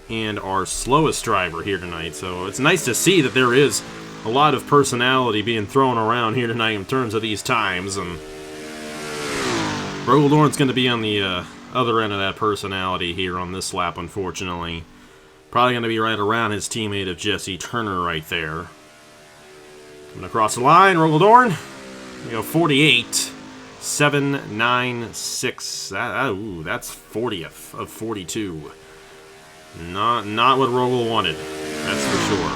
and our slowest driver here tonight. So it's nice to see that there is a lot of personality being thrown around here tonight in terms of these times. And Rogeldorn's going to be on the other end of that personality here on this lap, unfortunately. Probably going to be right around his teammate of Jesse Turner right there. Coming across the line, Rogeldorn. We go 48.796. That's 40th of 42. Not what Rogel wanted, that's for sure.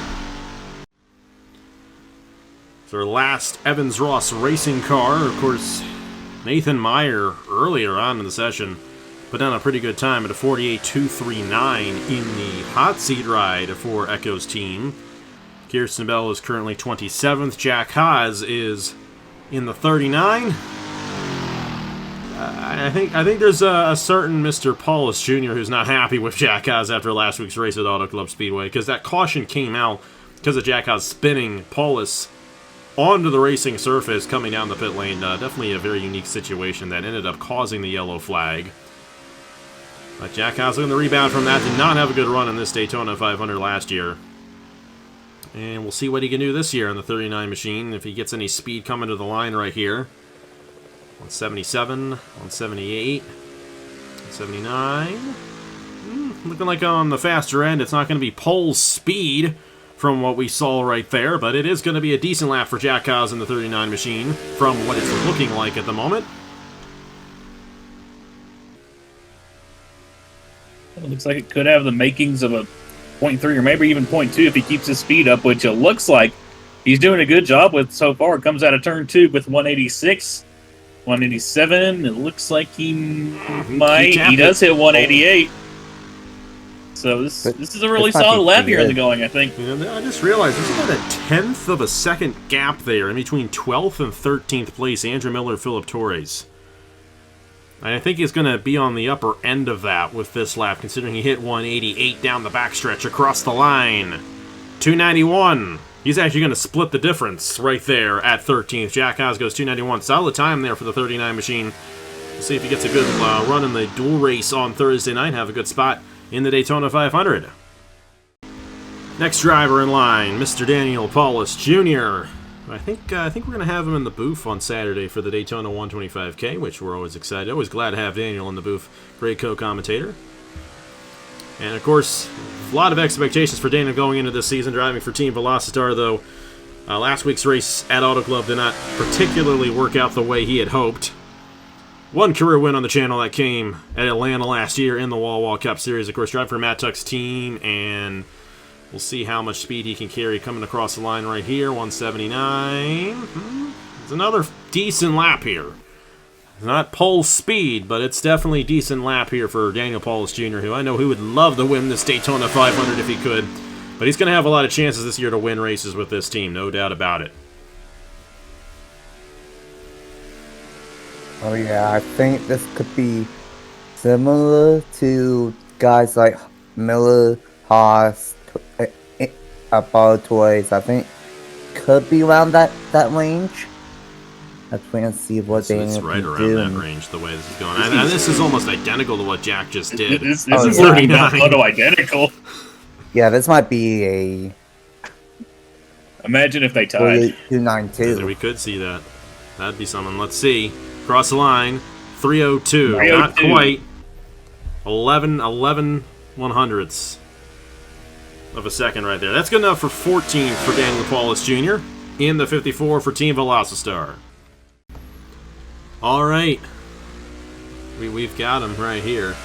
So our last Evans-Ross racing car, of course, Nathan Meyer earlier on in the session put down a pretty good time at a 48.239 in the hot seat ride for Echo's team. Kirsten Bell is currently 27th. Jack Haas is in the 39. I think there's a certain Mr. Paulus Jr. who's not happy with Jack Haas after last week's race at Auto Club Speedway, because that caution came out because of Jack Haas spinning Paulus onto the racing surface coming down the pit lane. Definitely a very unique situation that ended up causing the yellow flag. But Jack Haas looking to rebound from that. Did not have a good run in this Daytona 500 last year. And we'll see what he can do this year on the 39 machine, if he gets any speed coming to the line right here. 177, 178, 179. Looking like on the faster end, it's not going to be pole speed from what we saw right there, but it is going to be a decent lap for Jack Haas in the 39 machine from what it's looking like at the moment. It looks like it could have the makings of a 0.3 or maybe even 0.2 if he keeps his speed up, which it looks like he's doing a good job with so far. It comes out of turn 2 with 186, 187. It looks like he might. He does hit 188. So this is a really solid lap here in the going, I think. You know, I just realized there's about a 1/10 of a second gap there in between 12th and 13th place, Andrew Miller, Phillip Torres. And I think he's going to be on the upper end of that with this lap, considering he hit 188 down the backstretch across the line. 291. He's actually going to split the difference right there at 13th. Jack Haas goes 291. Solid time there for the 39 machine. We'll see if he gets a good run in the dual race on Thursday night. Have a good spot in the Daytona 500. Next driver in line, Mr. Daniel Paulus Jr. I think we're going to have him in the booth on Saturday for the Daytona 125K, which we're always excited. Always glad to have Daniel in the booth. Great co-commentator. And, of course, a lot of expectations for Daniel going into this season, driving for Team Velocitar, though last week's race at Auto Club did not particularly work out the way he had hoped. One career win on the channel that came at Atlanta last year in the Wawa Cup Series. Of course, driving for Matt Tuck's team, and we'll see how much speed he can carry coming across the line right here. 179. It's another decent lap here. It's not pole speed, but it's definitely decent lap here for Daniel Paulus Jr., who I know he would love to win this Daytona 500 if he could. But he's going to have a lot of chances this year to win races with this team, no doubt about it. Oh yeah, I think this could be similar to guys like Miller, Haas, Roberto Torres. I think could be around that range. Let's wait and see what they It's right around do. that range the way this is going. And this is almost identical to what Jack just did. This Oh, is yeah. already not identical. Yeah, this might be a Imagine if they tied. 292. We could see that. That'd be something. Let's see. Cross the line. 302. 302. Not quite. 11 100ths of a second right there. That's good enough for 14 for Daniel Paulus Jr. in the 54 for Team Velocitar. All right. We've got him right here.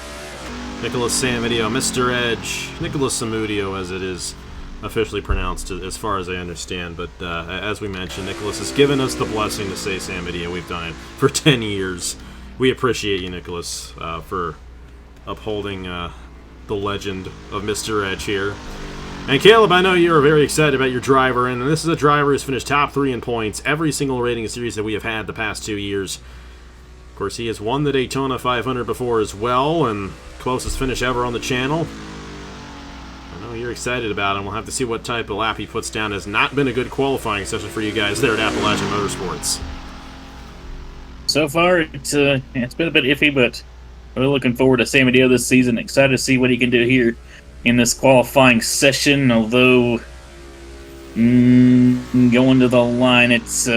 Nicholas Samadio, Mr. Edge, Nicholas Samudio, as it is officially pronounced, as far as I understand. But as we mentioned, Nicholas has given us the blessing to say Samadio. We've done it for 10 years. We appreciate you, Nicholas, for upholding the legend of Mr. Edge here. And Caleb, I know you are very excited about your driver, and this is a driver who's finished top 3 in points every single rating series that we have had the past 2 years. Of course, he has won the Daytona 500 before as well, and closest finish ever on the channel. I know you're excited about him. We'll have to see what type of lap he puts down. Has not been a good qualifying session for you guys there at Appalachian Motorsports. So far, it's been a bit iffy, but we're looking forward to Samadio this season. Excited to see what he can do here in this qualifying session. Although going to the line, it's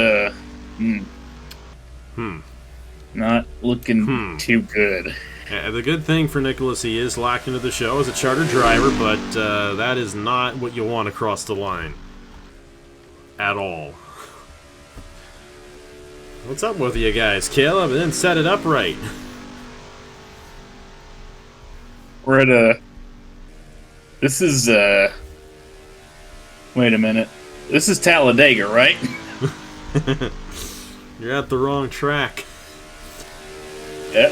not looking too good. The good thing for Nicholas, he is locked into the show as a charter driver, but that is not what you want across the line. At all. What's up with you guys? Caleb didn't set it up right. We're at a... This is, wait a minute. This is Talladega, right? You're at the wrong track. Yeah.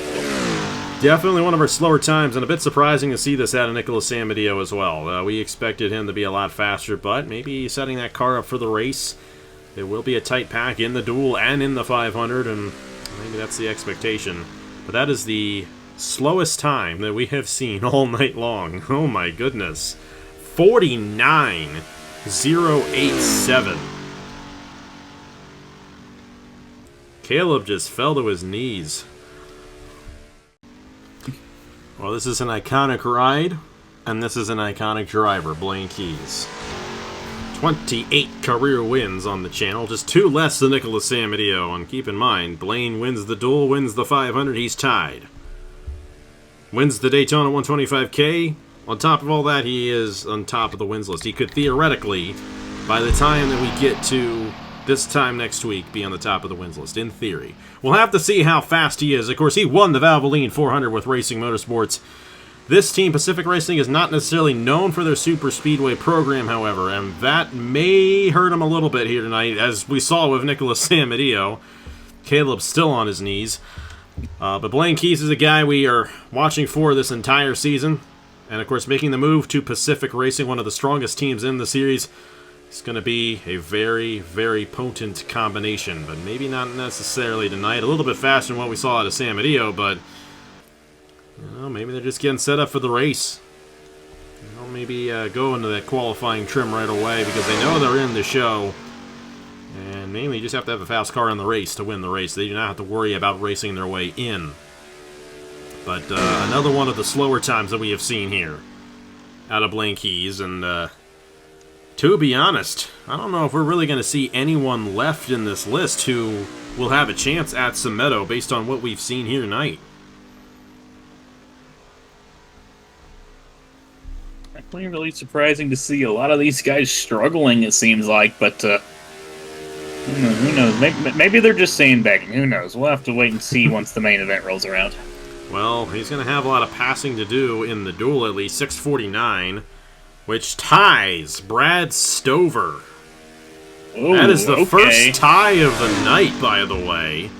Definitely one of our slower times, and a bit surprising to see this out of Nicholas Samadio as well. We expected him to be a lot faster, but maybe setting that car up for the race. It will be a tight pack in the duel and in the 500, and maybe that's the expectation. But that is the slowest time that we have seen all night long. Oh my goodness. 49.087. Caleb just fell to his knees. Well, this is an iconic ride, and this is an iconic driver, Blaine Keys. 28 career wins on the channel, just 2 less than Nicholas Samadio. And keep in mind, Blaine wins the duel, wins the 500, he's tied. Wins the Daytona 125K. On top of all that, he is on top of the wins list. He could theoretically, by the time that we get to this time next week, be on the top of the wins list, in theory. We'll have to see how fast he is. Of course, he won the Valvoline 400 with Racing Motorsports. This team, Pacific Racing, is not necessarily known for their super speedway program, however, and that may hurt him a little bit here tonight, as we saw with Nicholas Samadio. Caleb's still on his knees. But Blaine Keys is a guy we are watching for this entire season. And, of course, making the move to Pacific Racing, one of the strongest teams in the series. It's going to be a very, very potent combination, but maybe not necessarily tonight. A little bit faster than what we saw out of Samadio, but maybe they're just getting set up for the race. Maybe go into that qualifying trim right away because they know they're in the show. And mainly you just have to have a fast car in the race to win the race. They do not have to worry about racing their way in. But another one of the slower times that we have seen here out of Blaine Keys, and To be honest, I don't know if we're really going to see anyone left in this list who will have a chance at some Meadow based on what we've seen here tonight. Definitely really surprising to see a lot of these guys struggling, it seems like, but who knows? Maybe they're just sandbagging. Who knows? We'll have to wait and see once the main event rolls around. Well, he's going to have a lot of passing to do in the duel, at least 649, which ties Brad Stover. Ooh, that is the okay. first tie of the night, by the way.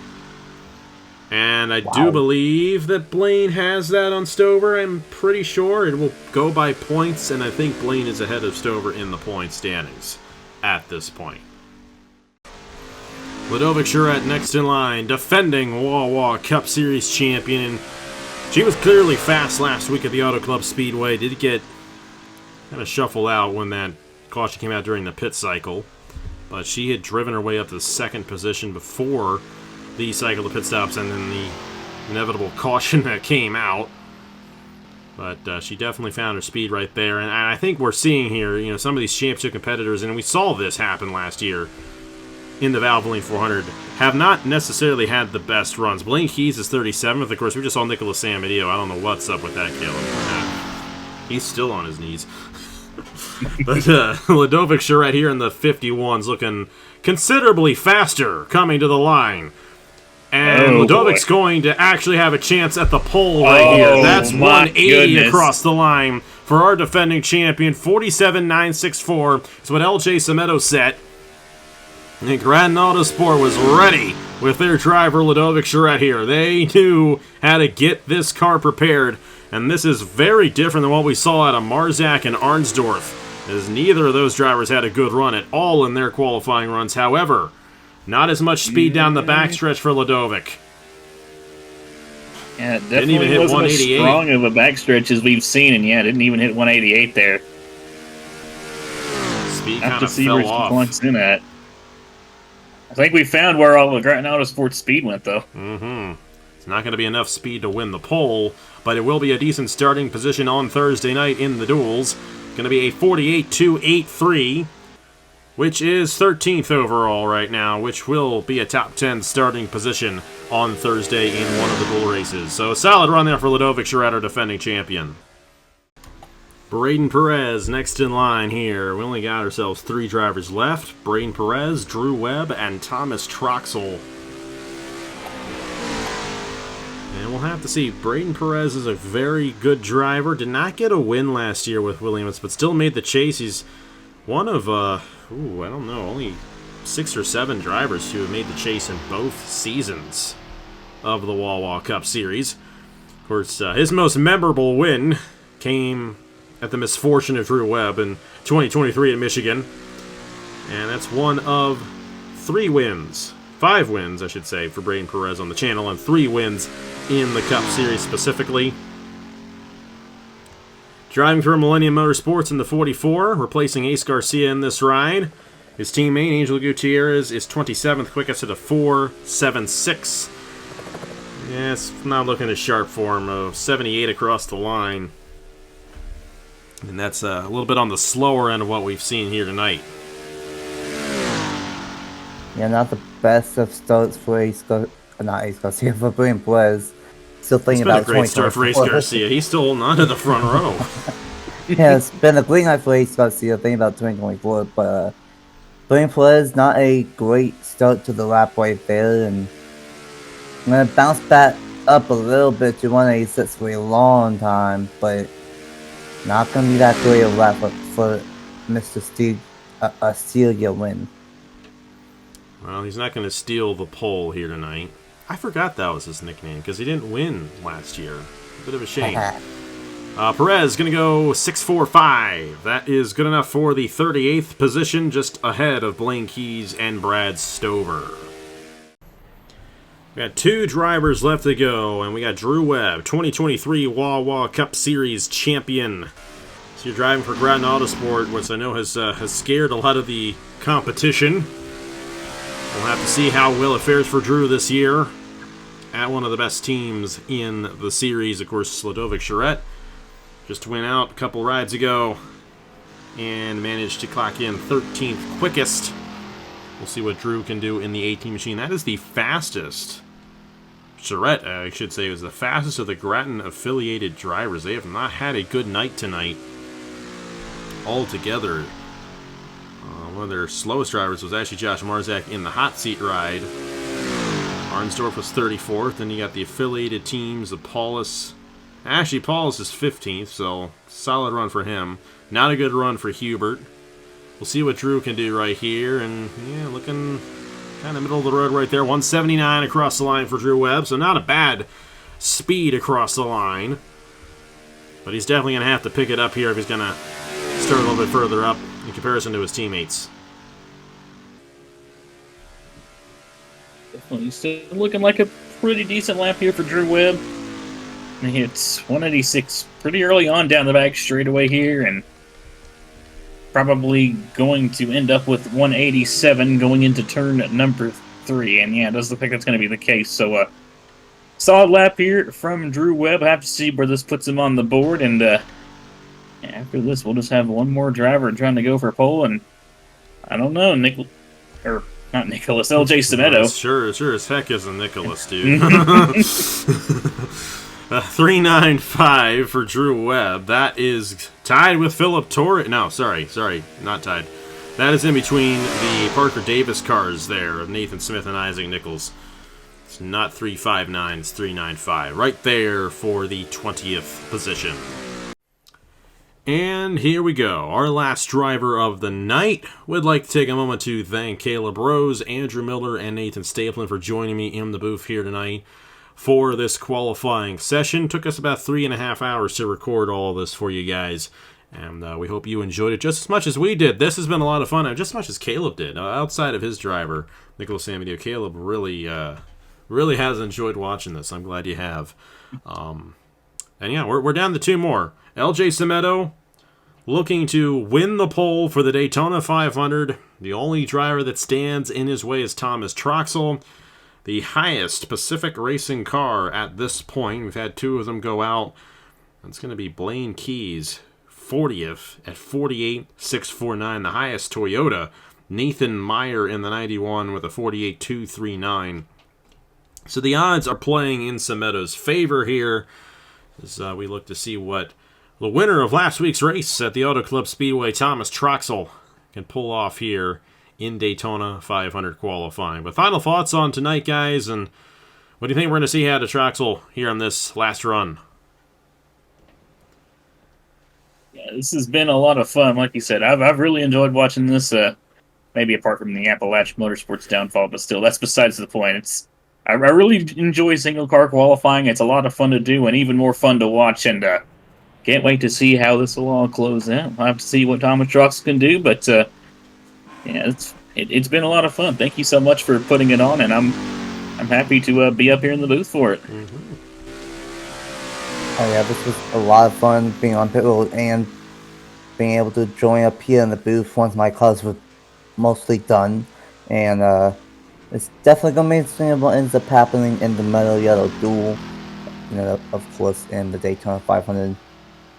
And I do believe that Blaine has that on Stover. I'm pretty sure it will go by points, and I think Blaine is ahead of Stover in the point standings at this point. Ludovic Charette next in line, defending Wawa Cup Series champion. She was clearly fast last week at the Auto Club Speedway. Did get kind of shuffled out when that caution came out during the pit cycle. But she had driven her way up to the second position before the cycle of pit stops and then the inevitable caution that came out. But she definitely found her speed right there. And I think we're seeing here, some of these championship competitors, and we saw this happen last year in the Valvoline 400, have not necessarily had the best runs. Blaine Keys is 37th. Of course, we just saw Nicholas Samadio. I don't know what's up with that, Caleb. He's still on his knees. But Ludovic Charette here in the 51s looking considerably faster coming to the line. And Ludovic's going to actually have a chance at the pole right here. That's 180 across the line for our defending champion. 47.964 is what LJ Semedo set. And Grand Autosport was ready with their driver, Ludovic Charette here. They knew how to get this car prepared. And this is very different than what we saw out of Marzak and Ansdorff, as neither of those drivers had a good run at all in their qualifying runs. However, not as much speed down the backstretch for Ludovic. Yeah, it definitely didn't even hit wasn't as strong of a backstretch as we've seen, and didn't even hit 188 there. Speed kind of fell off. In at. I think we found where all the Grand Autosport speed went, though. It's not going to be enough speed to win the pole, but it will be a decent starting position on Thursday night in the duels. Going to be a 48.283, which is 13th overall right now, which will be a top 10 starting position on Thursday in one of the duel races. So a solid run there for Ludovic Charette, our defending champion. Braden Perez next in line here. We only got ourselves 3 drivers left. Braden Perez, Drew Webb, and Thomas Troxel. And we'll have to see. Braden Perez is a very good driver. Did not get a win last year with Williams, but still made the chase. He's one of, I don't know, only 6 or 7 drivers who have made the chase in both seasons of the Wawa Cup Series. Of course, his most memorable win came at the misfortune of Drew Webb in 2023 in Michigan. And that's one of 5 wins, I should say, for Braden Perez on the channel, and 3 wins in the Cup Series specifically. Driving for Millennium Motorsports in the 44, replacing Ace Garcia in this ride. His teammate, Angel Gutierrez, is 27th quickest at a 4.76. Yeah, it's not looking as sharp for him, of 78 across the line. And that's a little bit on the slower end of what we've seen here tonight. Yeah, not the best of starts for Garcia, for Bryon Perez. Still thinking about it's been a great start for Ace Garcia. He's still holding on to the front row. Yeah, it's been a green light for Ace Garcia, thinking about 2024, but Bryon Perez, not a great start to the lap right there, and I'm going to bounce back up a little bit to 186 for a long time, but not going to be that great of a lap for Mr. Steele win. Well, he's not going to steal the pole here tonight. I forgot that was his nickname because he didn't win last year. A bit of a shame. Perez going to go 6.45. That is good enough for the 38th position, just ahead of Blaine Keys and Brad Stover. We got 2 drivers left to go, and we got Drew Webb, 2023 Wawa Cup Series champion. So you're driving for Grand Autosport, which I know has scared a lot of the competition. We'll have to see how well it fares for Drew this year at one of the best teams in the series. Of course, Ludovic Charette just went out a couple rides ago and managed to clock in 13th quickest. We'll see what Drew can do in the 18 machine. That is the fastest. Charette, I should say, was the fastest of the Grattan-affiliated drivers. They have not had a good night tonight altogether. One of their slowest drivers was actually Josh Marzak in the hot seat ride. Arnsdorff was 34th. Then you got the affiliated teams, the Paulus. Actually, Paulus is 15th, so solid run for him. Not a good run for Hubert. We'll see what Drew can do right here. And, yeah, looking kind of middle of the road right there. 179 across the line for Drew Webb, so not a bad speed across the line. But he's definitely going to have to pick it up here if he's going to start a little bit further up in comparison to his teammates. Definitely still looking like a pretty decent lap here for Drew Webb. It's 186 pretty early on down the back straightaway here, and probably going to end up with 187 going into turn number 3. And yeah, it does look like that's going to be the case. So solid lap here from Drew Webb. I have to see where this puts him on the board, and after this, we'll just have one more driver trying to go for pole, and I don't know, LJ Semedo. Sure as heck isn't Nicholas, dude. 395 for Drew Webb. That is tied with Phillip Torres. No, sorry, not tied. That is in between the Parker Davis cars there of Nathan Smith and Isaac Nichols. It's not 359, it's 395. Right there for the 20th position. And here we go, our last driver of the night. Would like to take a moment to thank Caleb Rose, Andrew Miller, and Nathan Stapleton for joining me in the booth here tonight for this qualifying session. Took us about 3.5 hours to record all of this for you guys, and we hope you enjoyed it just as much as we did. This has been a lot of fun, just as much as Caleb did. Outside of his driver, Nicholas Samudio, Caleb really has enjoyed watching this. I'm glad you have. And yeah, we're down to 2 more. LJ Semedo looking to win the pole for the Daytona 500. The only driver that stands in his way is Thomas Troxel, the highest Pacific Racing car at this point. We've had 2 of them go out. It's going to be Blaine Keys, 40th at 48.649. The highest Toyota, Nathan Meyer in the 91 with a 48.239. So the odds are playing in Semedo's favor here as we look to see what the winner of last week's race at the Auto Club Speedway, Thomas Troxel, can pull off here in Daytona 500 qualifying. But final thoughts on tonight, guys, and what do you think we're going to see out of Troxel here on this last run? Yeah, this has been a lot of fun. Like you said, I've really enjoyed watching this, maybe apart from the Appalachian Motorsports downfall, but still, that's besides the point. I really enjoy single-car qualifying. It's a lot of fun to do and even more fun to watch, and can't wait to see how this will all close out. I'll have to see what Thomas Troxel can do, but yeah, it's been a lot of fun. Thank you so much for putting it on, and I'm happy to be up here in the booth for it. Mm-hmm. Oh yeah, this was a lot of fun being on pit road and being able to join up here in the booth once my cars were mostly done. And it's definitely going to be interesting what ends up happening in the Mello Yello Duel. You know, of course, in the Daytona 500.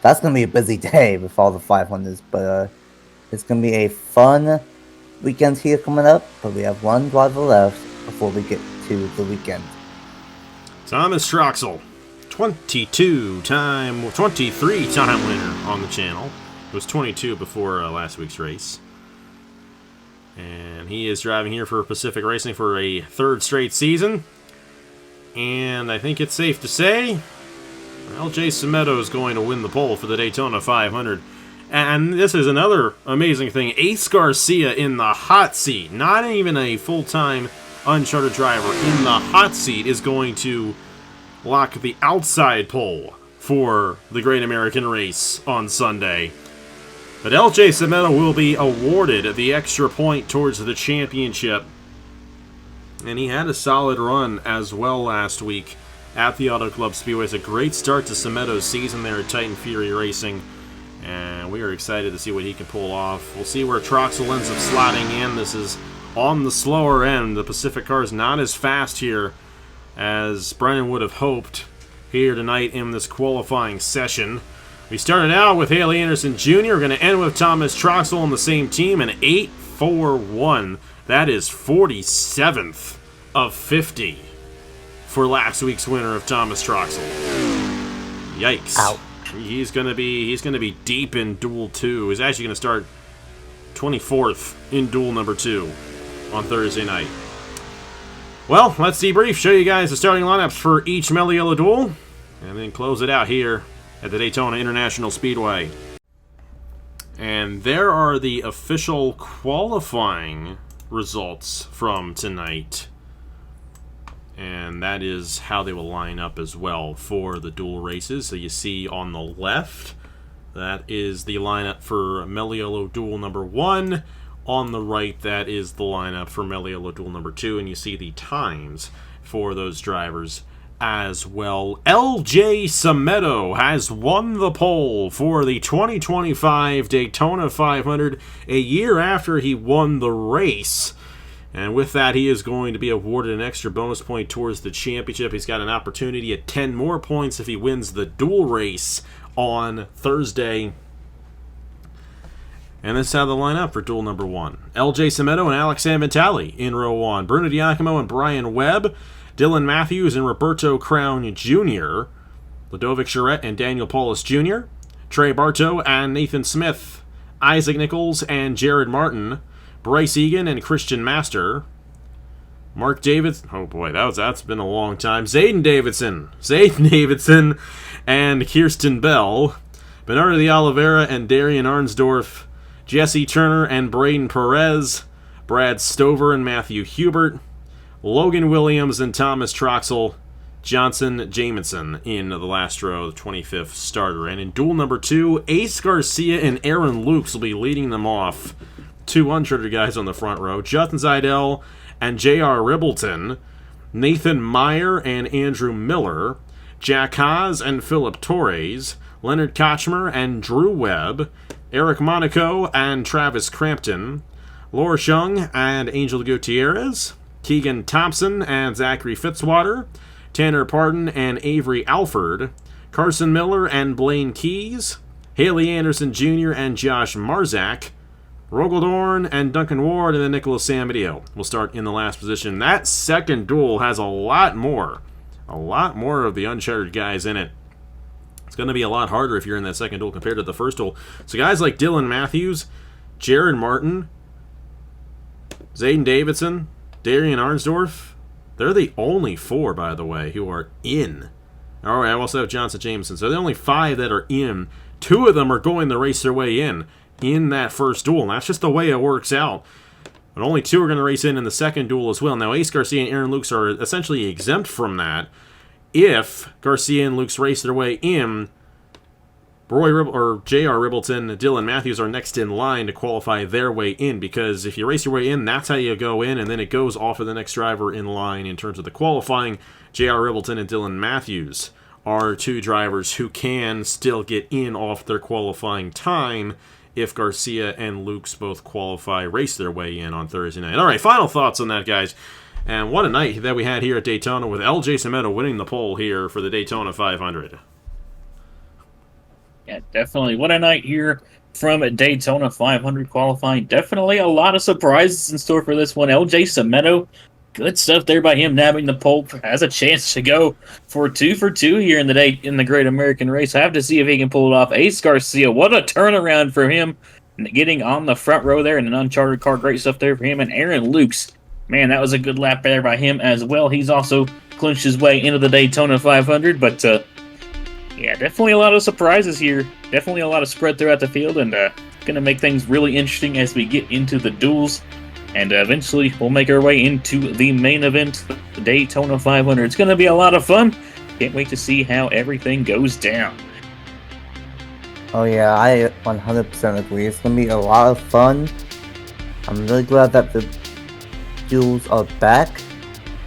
That's going to be a busy day with all the 500s, but it's going to be a fun weekend here coming up. But we have 1 driver left before we get to the weekend. Thomas Troxel, 23-time winner on the channel. It was 22 before last week's race. And he is driving here for Pacific Racing for a 3rd straight season. And I think it's safe to say LJ Semedo is going to win the pole for the Daytona 500. And this is another amazing thing. Ace Garcia in the hot seat, not even a full-time Unchartered driver, in the hot seat is going to lock the outside pole for the Great American Race on Sunday. But LJ Semedo will be awarded the extra point towards the championship. And he had a solid run as well last week at the Auto Club Speedway. It's a great start to Semedo's season there at Titan Fury Racing. And we are excited to see what he can pull off. We'll see where Troxel ends up slotting in. This is on the slower end. The Pacific car is not as fast here as Bryon would have hoped here tonight in this qualifying session. We started out with Halley Anderson Jr. We're going to end with Thomas Troxel on the same team, an 8-4-1. That is 47th of 50 for last week's winner of Thomas Troxel. Yikes! Ouch. He's gonna be deep in Duel 2. He's actually gonna start 24th in Duel number 2 on Thursday night. Well, let's debrief, show you guys the starting lineups for each Mello Yello duel, and then close it out here at the Daytona International Speedway. And there are the official qualifying results from tonight. And that is how they will line up as well for the dual races. So you see on the left, that is the lineup for Mello Yello Duel number 1. On the right, that is the lineup for Mello Yello Duel number 2. And you see the times for those drivers as well. LJ Sameto has won the pole for the 2025 Daytona 500 a year after he won the race. And with that, he is going to be awarded an extra bonus point towards the championship. He's got an opportunity at 10 more points if he wins the dual race on Thursday. And this is how they line up for duel number 1. LJ Sameto and Alex Sanvitali in row 1. Bruno Diacomo and Bryon Webb. Dylan Mathews and Roberto Crown Jr. Ludovic Charette and Daniel Paulus Jr. Trey Bartow and Nathan Smith. Isaac Nichols and Jared Martin. Bryce Egan and Christian Master. Mark Davidson. Oh boy, that's been a long time. Zayden Davidson and Kirsten Bell. Bernardo de Oliveira and Darien Ansdorff. Jesse Turner and Braden Perez. Brad Stover and Matthew Hubert. Logan Williams and Thomas Troxel. Johnson Jameson in the last row, the 25th starter. And in duel number 2, Ace Garcia and Aaron Lukes will be leading them off. 2 uncharted guys on the front row. Justin Zeidel and J.R. Ribbleton. Nathan Meyer and Andrew Miller. Jack Haas and Phillip Torres. Lenard Kocsmar and Drew Webb. Eric Monaco and Travis Crampton. Laura Shung and Angel Gutierrez. Keegan Thompson and Zachary Fitzwater. Tanner Partin and Avery Alford. Carson Miller and Blaine Keys. Halley Anderson Jr. and Josh Marzak. Rogaldorn and Duncan Ward, and then Nicholas Samedeo will start in the last position. That second duel has a lot more of the uncharted guys in it. It's going to be a lot harder if you're in that second duel compared to the first duel. So guys like Dylan Mathews, Jared Martin, Zayden Davidson, Darien Ansdorff, they're the only 4, by the way, who are in. All right, I also have Johnson Jameson. So the only 5 that are in. 2 of them are going to race their way in that first duel, and that's just the way it works out. But only 2 are going to race in the second duel as well. Now, Ace Garcia and Aaron Lukes are essentially exempt from that. If Garcia and Lukes race their way in, J.R. Ribbleton and Dylan Mathews are next in line to qualify their way in, because if you race your way in, that's how you go in, and then it goes off of the next driver in line in terms of the qualifying. J.R. Ribbleton and Dylan Mathews are 2 drivers who can still get in off their qualifying time if Garcia and Lukes both qualify, race their way in on Thursday night. All right, final thoughts on that, guys. And what a night that we had here at Daytona with LJ Sameto winning the pole here for the Daytona 500. Yeah, definitely. What a night here from Daytona 500 qualifying. Definitely a lot of surprises in store for this one. LJ Sameto, good stuff there by him nabbing the pole. Has a chance to go for 2 for 2 here in the Great American Race. I have to see if he can pull it off. Ace Garcia, what a turnaround for him, getting on the front row there in an uncharted car. Great stuff there for him. And Aaron Lukes, man, that was a good lap there by him as well. He's also clinched his way into the Daytona 500. But yeah, definitely a lot of surprises here. Definitely a lot of spread throughout the field, and going to make things really interesting as we get into the duels. And eventually, we'll make our way into the main event, the Daytona 500. It's going to be a lot of fun. Can't wait to see how everything goes down. Oh yeah, I 100% agree. It's going to be a lot of fun. I'm really glad that the duels are back.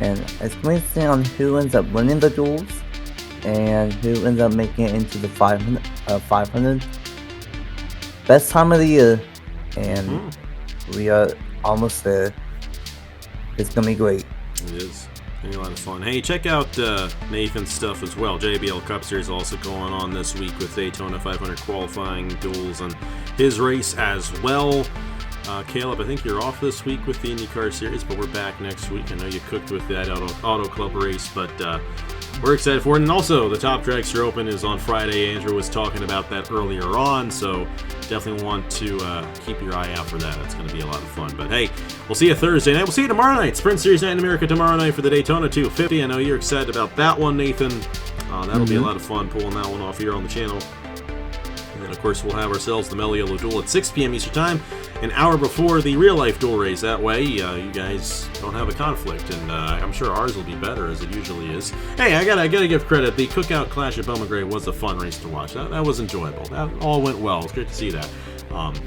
And it's going to be on who ends up winning the duels and who ends up making it into the 500. Best time of the year. And we are almost there. It's gonna be great. It is. Be a lot of fun. Hey, check out Nathan's stuff as well. JBL Cup Series also going on this week with Daytona 500 qualifying duels and his race as well. Caleb, I think you're off this week with the IndyCar Series, but we're back next week. I know you cooked with that Auto Club race, but we're excited for it. And also, the Top Dragster Open is on Friday. Andrew was talking about that earlier on, so definitely want to keep your eye out for that. It's going to be a lot of fun. But hey, we'll see you Thursday night. We'll see you tomorrow night. Sprint Series Night in America tomorrow night for the Daytona 250. I know you're excited about that one, Nathan. That'll be a lot of fun pulling that one off here on the channel. And then, of course, we'll have ourselves the Mello Yello Duel at 6 p.m. Eastern Time, an hour before the real-life duel race. That way, you guys don't have a conflict, and I'm sure ours will be better, as it usually is. Hey, I gotta give credit. The Cookout Clash at Bowman Gray was a fun race to watch. That was enjoyable. That all went well. It's great to see that.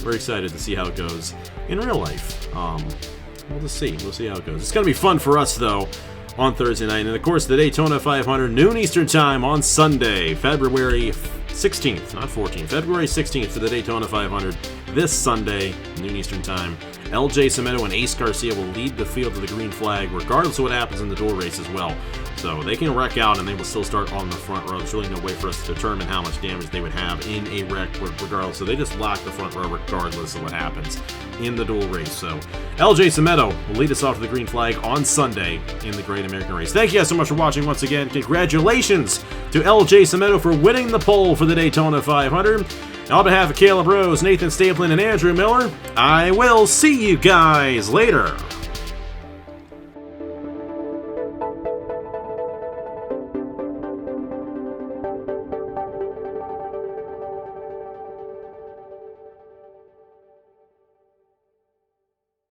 We're excited to see how it goes in real life. We'll just see. We'll see how it goes. It's gonna be fun for us, though, on Thursday night. And, of course, the Daytona 500, noon Eastern Time on Sunday, February 16th, not 14th, February 16th for the Daytona 500. This Sunday, noon Eastern Time. LJ Semedo and Ace Garcia will lead the field to the green flag, regardless of what happens in the duel race as well. So they can wreck out and they will still start on the front row. There's really no way for us to determine how much damage they would have in a wreck regardless. So they just lock the front row regardless of what happens in the duel race. So LJ Semedo will lead us off to the green flag on Sunday in the Great American Race. Thank you guys so much for watching once again. Congratulations to LJ Semedo for winning the pole for the Daytona 500. On behalf of Caleb Rose, Nathan Staplin, and Andrew Miller, I will see you guys later.